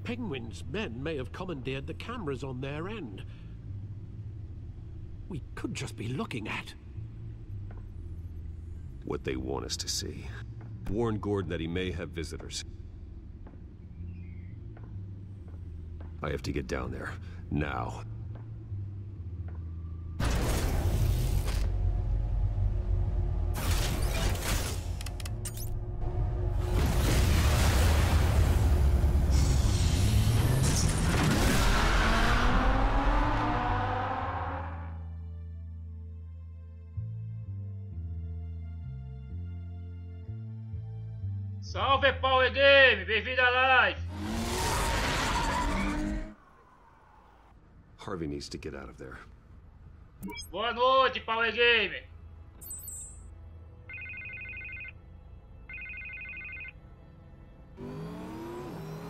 Penguin's men may have commandeered the cameras on their end. We could just be looking at what they want us to see. Warn Gordon that he may have visitors. I have to get down there, now. Salve Power Game, bem-vindo à live! Harvey needs to get out of there. Boa noite, Power Game!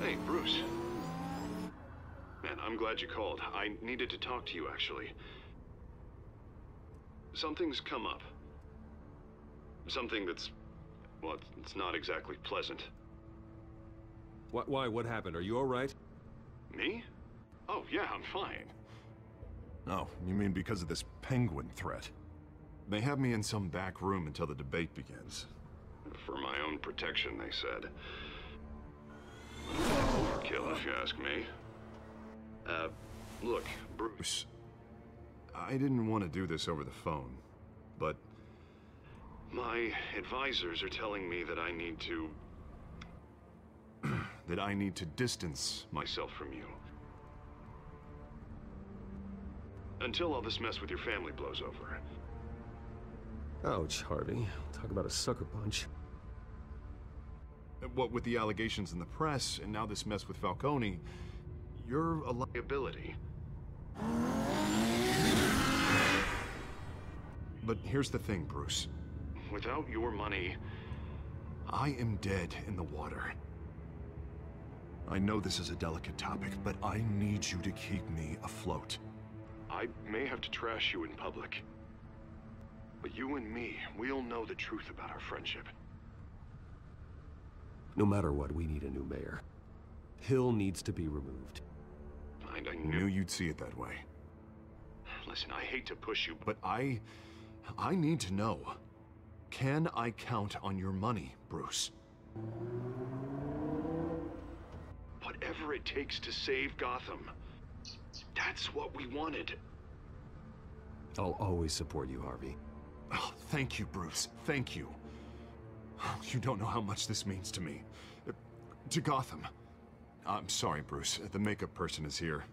Hey, Bruce. Man, I'm glad you called. I needed to talk to you, actually. Something's come up. Something that's... well, it's not exactly pleasant. Why? What happened? Are you all right? Me? Oh, yeah, I'm fine. Oh, you mean because of this penguin threat? They have me in some back room until the debate begins. For my own protection, they said. Overkill, if you ask me. Look, Bruce. I didn't want to do this over the phone, but my advisors are telling me that I need to... that I need to distance myself from you. Until all this mess with your family blows over. Ouch, Harvey. Talk about a sucker punch. What with the allegations in the press, and now this mess with Falcone, You're a liability. But here's the thing, Bruce. Without your money, I am dead in the water. I know this is a delicate topic, but I need you to keep me afloat. I may have to trash you in public, but you and me, we'll know the truth about our friendship. No matter what, we need a new mayor. Hill needs to be removed. I knew you'd see it that way. Listen, I hate to push you, but I need to know. Can I count on your money, Bruce? Whatever it takes to save Gotham. That's what we wanted. I'll always support you, Harvey. Oh, thank you, Bruce. Thank you. You don't know how much this means to me. To Gotham. I'm sorry, Bruce. The makeup person is here.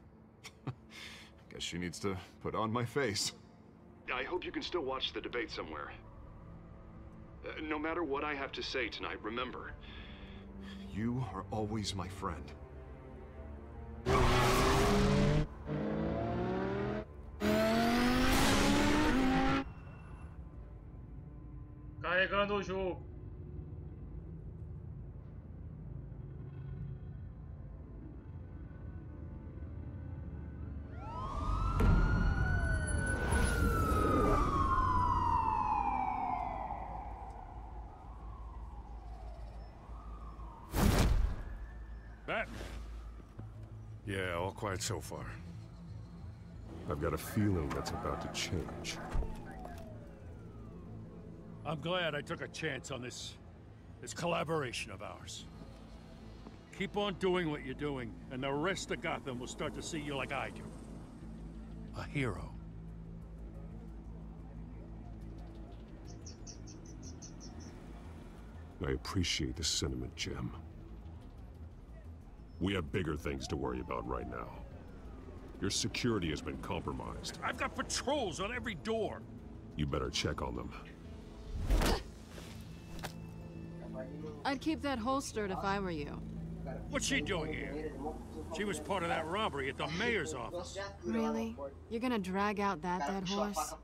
Guess she needs to put on my face. I hope you can still watch the debate somewhere. No matter what I have to say tonight, remember, you are always my friend. Carregando o jogo. Batman. Yeah, all quiet so far. I've got a feeling that's about to change. I'm glad I took a chance on this collaboration of ours. Keep on doing what you're doing, and the rest of Gotham will start to see you like I do. A hero. I appreciate the sentiment, Jim. We have bigger things to worry about right now. Your security has been compromised. I've got patrols on every door. You better check on them. I'd keep that holstered if I were you. What's she doing here? She was part of that robbery at the mayor's office. Really? You're gonna drag out that dead horse?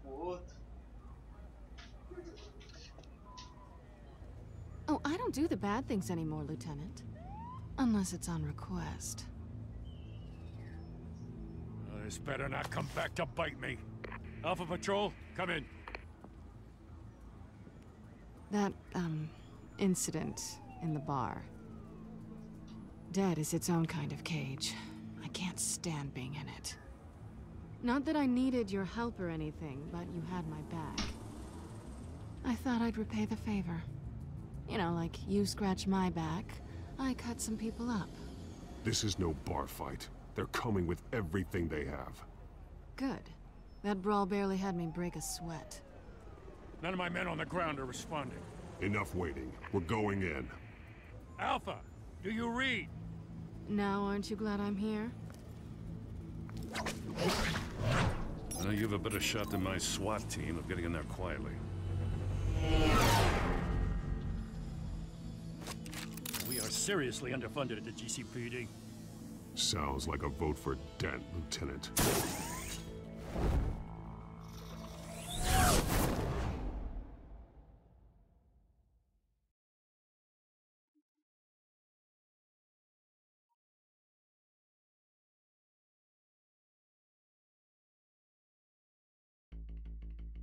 Oh, I don't do the bad things anymore, Lieutenant. Unless it's on request. This better not come back to bite me. Alpha Patrol, come in. That, incident in the bar. Dead is its own kind of cage. I can't stand being in it. Not that I needed your help or anything, but you had my back. I thought I'd repay the favor. You know, like you scratch my back, I cut some people up. This is no bar fight. They're coming with everything they have. Good. That brawl barely had me break a sweat. None of my men on the ground are responding. Enough waiting. We're going in. Alpha, do you read? Now, aren't you glad I'm here? Well, you have a better shot than my SWAT team of getting in there quietly. We are seriously underfunded at the GCPD. Sounds like a vote for Dent, Lieutenant.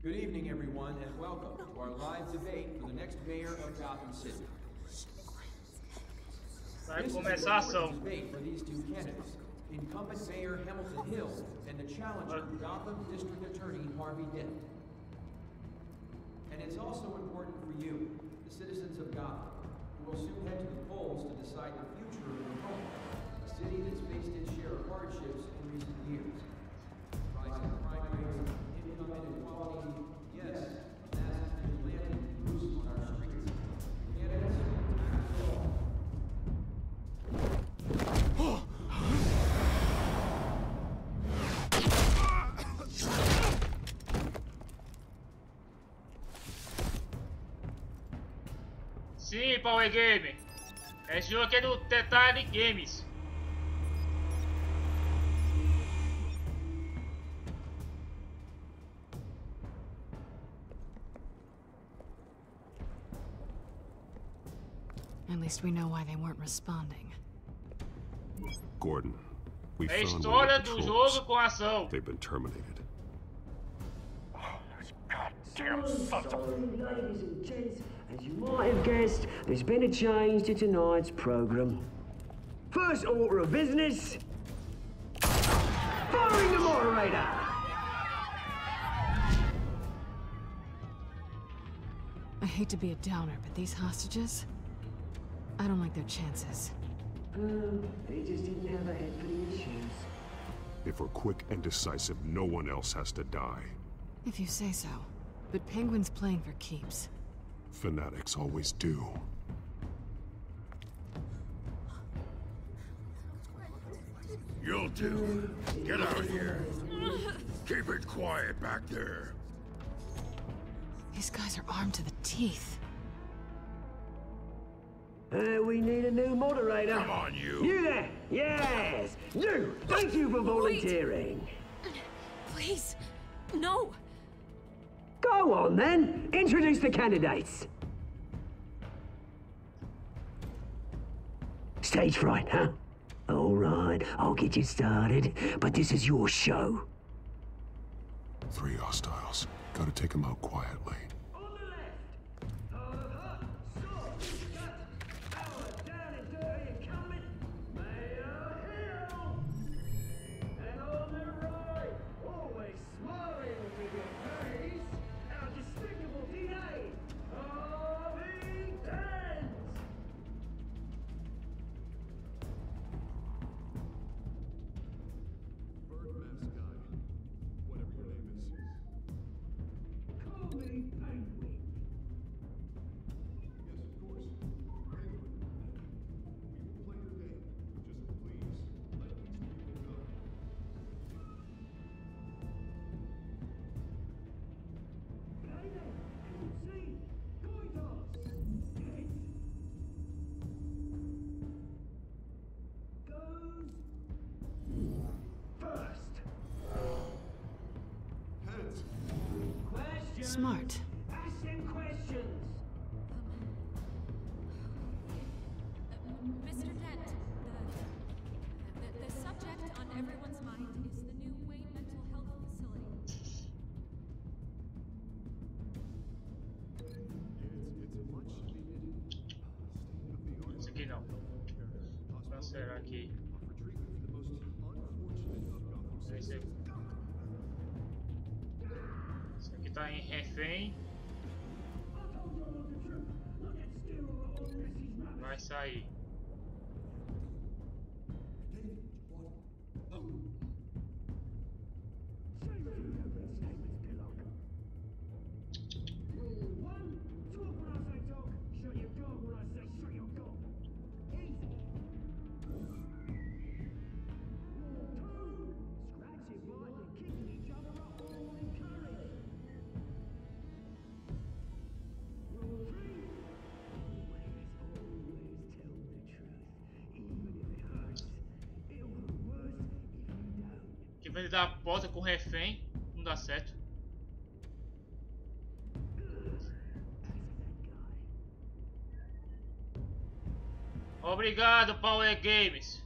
Good evening, everyone, and welcome to our live debate for the next mayor of Gotham City. Vai This começar a is ação. a debate for these two candidates, incumbent Mayor Hamilton Hill and the challenger, Gotham District Attorney Harvey Dent. And it's also important for you, the citizens of Gotham, who will soon head to the polls to decide the future of your home, a city that's faced its share of hardships in recent years. Rising crime rates, income inequality, yes, massive vigilante groups on our streets. Candidates, act all. Sim, Power Game. Esse jogo aqui é do Detalhe Games. At least we know why they weren't responding. Gordon, we É a found história one of the do trolls. jogo com ação. They've been terminated. Ladies and gents, as you might have guessed, there's been a change to tonight's program. First order of business, firing the moderator. I hate to be a downer, but these hostages, I don't like their chances. They just didn't have a head for the issues. If we're quick and decisive, no one else has to die. If you say so. But Penguin's playing for keeps. Fanatics always do. You'll do. Get out of here. Keep it quiet back there. These guys are armed to the teeth. We need a new moderator. Come on, you. You there? Yes. You. Thank you for volunteering. Please. No. Go on, then. Introduce the candidates. Stage fright, huh? All right, I'll get you started, but this is your show. 3 hostiles. Gotta take them out quietly. Smart. Ask them questions. Mr. Dent, the subject on everyone's mind is the new Wayne Mental Health Facility. Esse aqui não. Vou cancelar aqui. Esse aqui. Esse aqui tá em refém. Vai sair. Que vem da porta com refém, não dá certo. Obrigado, Power Games.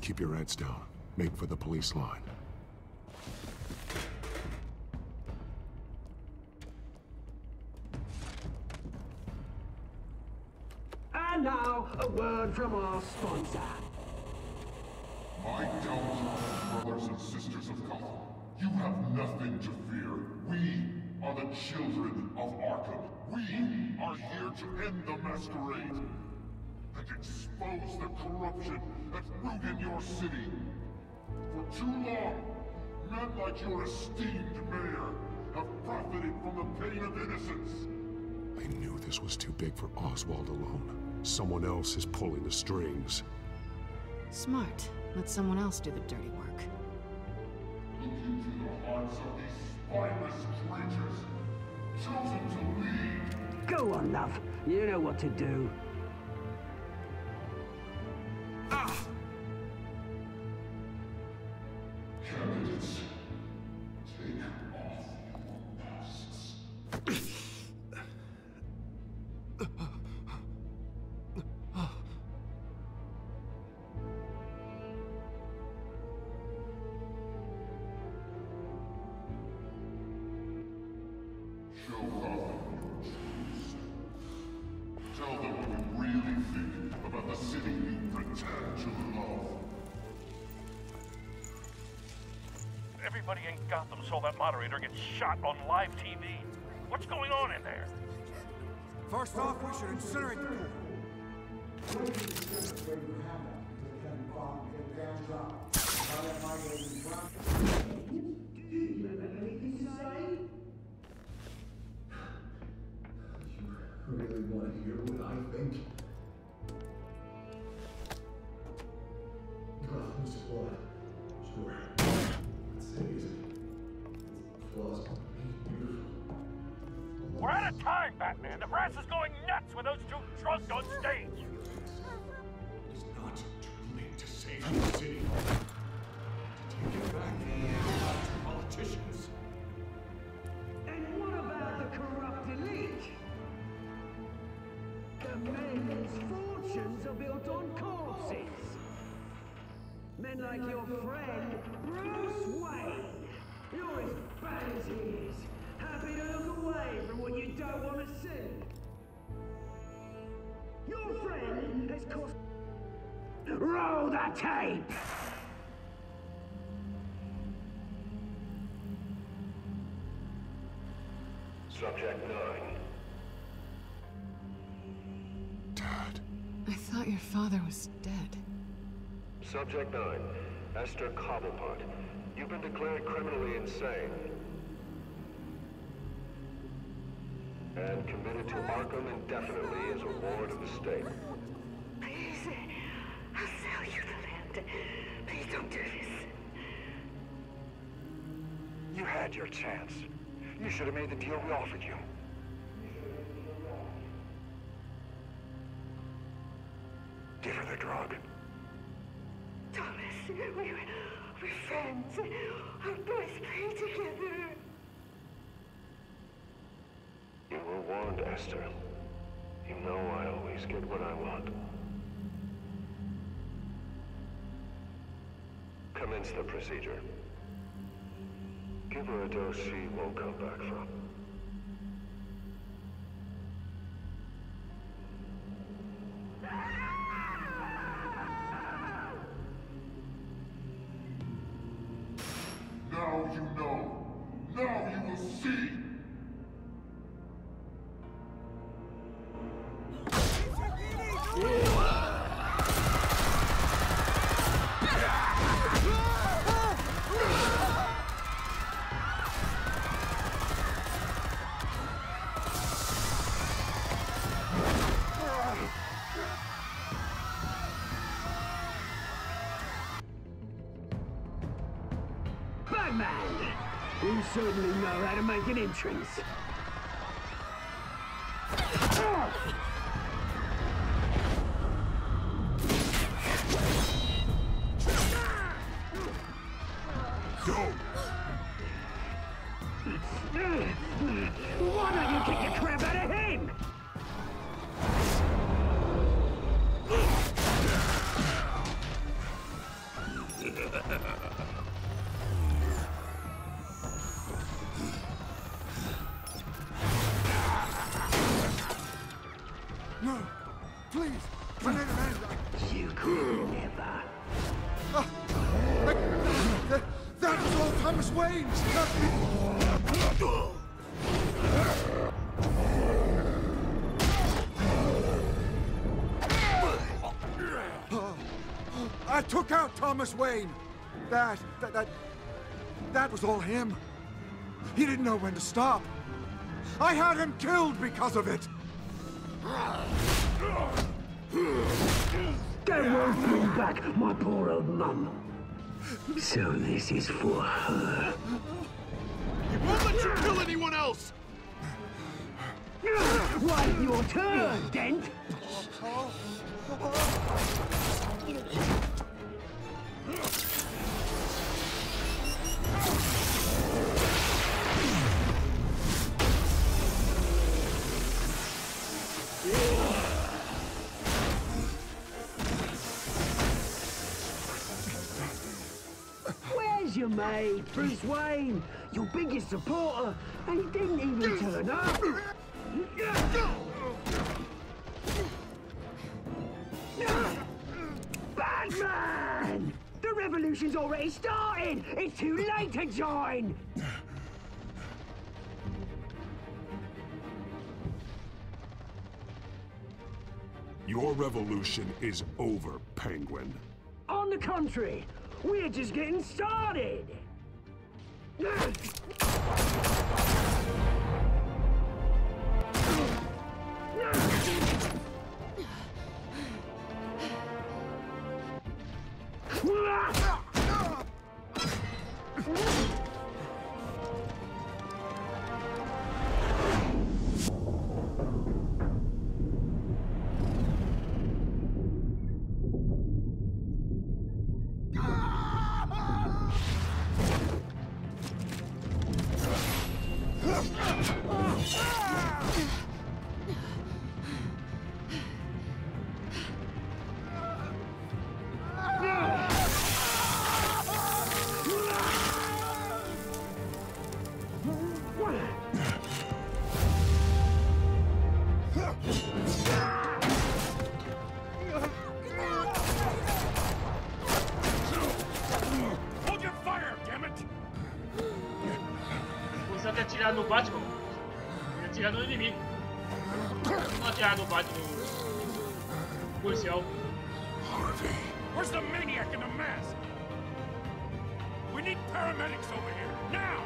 Keep your heads down. Make for the police line. And now, a word from our sponsor. My downfall, brothers and sisters of Gotham. You have nothing to fear. We are the children of Arkham. We are here to end the masquerade and expose the corruption that rooted your city. For too long, men like your esteemed mayor have profited from the pain of innocence. I knew this was too big for Oswald alone. Someone else is pulling the strings. Smart. Let someone else do the dirty work. Look into the hearts of these spineless creatures, chosen to lead. Go on, love. You know what to do. Candidates, take off your masks. Show Gotham your truths. Tell them what you really think about the city you pretend to love. Everybody in Gotham saw that moderator get shot on live TV. What's going on in there? First off, we should incinerate the pool. You really want to hear what I think? Gotham's blood. Sure. Cities. Flaws. Beautiful. We're out of time, Batman. The brass is going nuts with those two drunks on stage. It's not too late to save the city. To take it back to politicians. And what about the corrupt elite? The men's fortunes are built on corpses. Men like your friend, Bruce Wayne. You're as bad as he is. Happy to look away from what you don't want to see. Your friend has cost... Roll the tape! Subject 9. Dad. I thought your father was dead. Subject 9. Esther Cobblepot. You've been declared criminally insane. And committed to Arkham indefinitely as a ward of the state. Please, I'll sell you the land. Please don't do this. You had your chance. You should have made the deal we offered you. Give her the drug. Thomas, we're friends. Our boys play together. You were warned, Esther. You know I always get what I want. Commence the procedure. Give her a dose she won't come back from. Now you know. Now you will see. man! You certainly know how to make an entrance. Why don't you kick the crap out of him? No, please, you could never. That was all Thomas Wayne's. I took out Thomas Wayne. That was all him. He didn't know when to stop. I had him killed because of it. That won't bring back my poor old mum. So this is for her. He won't let you kill anyone else! Wait your turn, Dent! Where's your mate, Bruce Wayne? Your biggest supporter, and he didn't even turn up. Batman! The revolution's already started! It's too late to join! Your revolution is over, Penguin. On the contrary, we're just getting started! Atirar no Batman, e atirar no inimigo. Não atirar no Batman, no policial. Harvey. Where's the maniac in the mask? We need paramedics over here, now!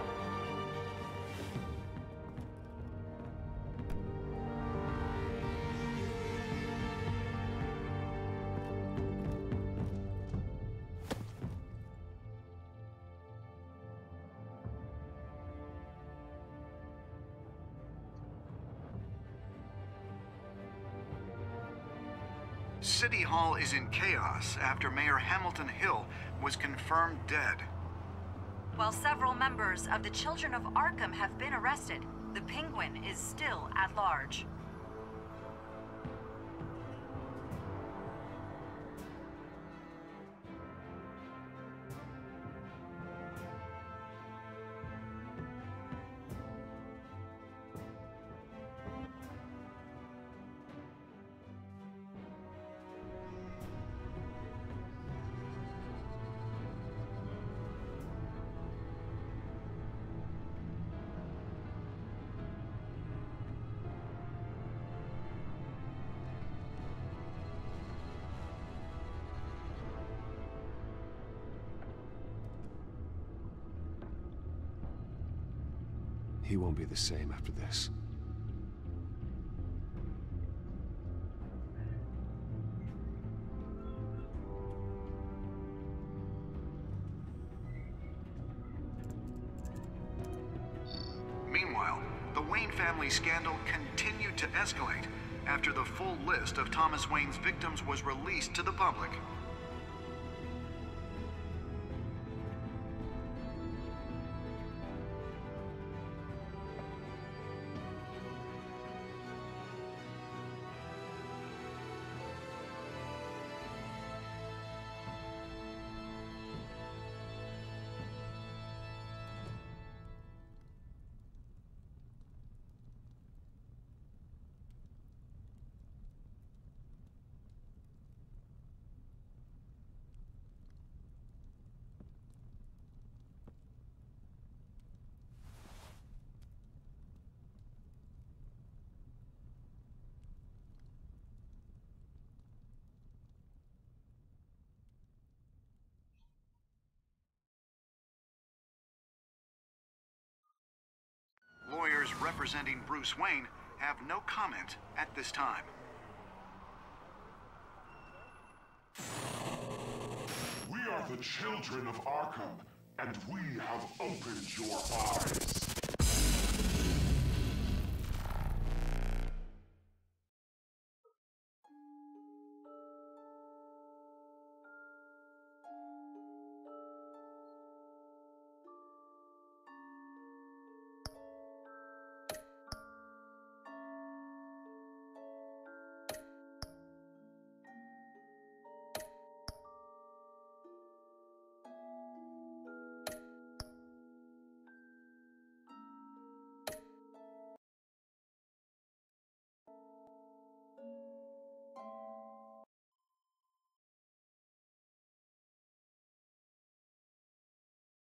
City Hall is in chaos after Mayor Hamilton Hill was confirmed dead. While several members of the Children of Arkham have been arrested, the Penguin is still at large. He won't be the same after this. Wayne family scandal continued to escalate after the full list of Thomas Wayne's victims was released to the public. Lawyers representing Bruce Wayne have no comment at this time. We are the children of Arkham, and we have opened your eyes.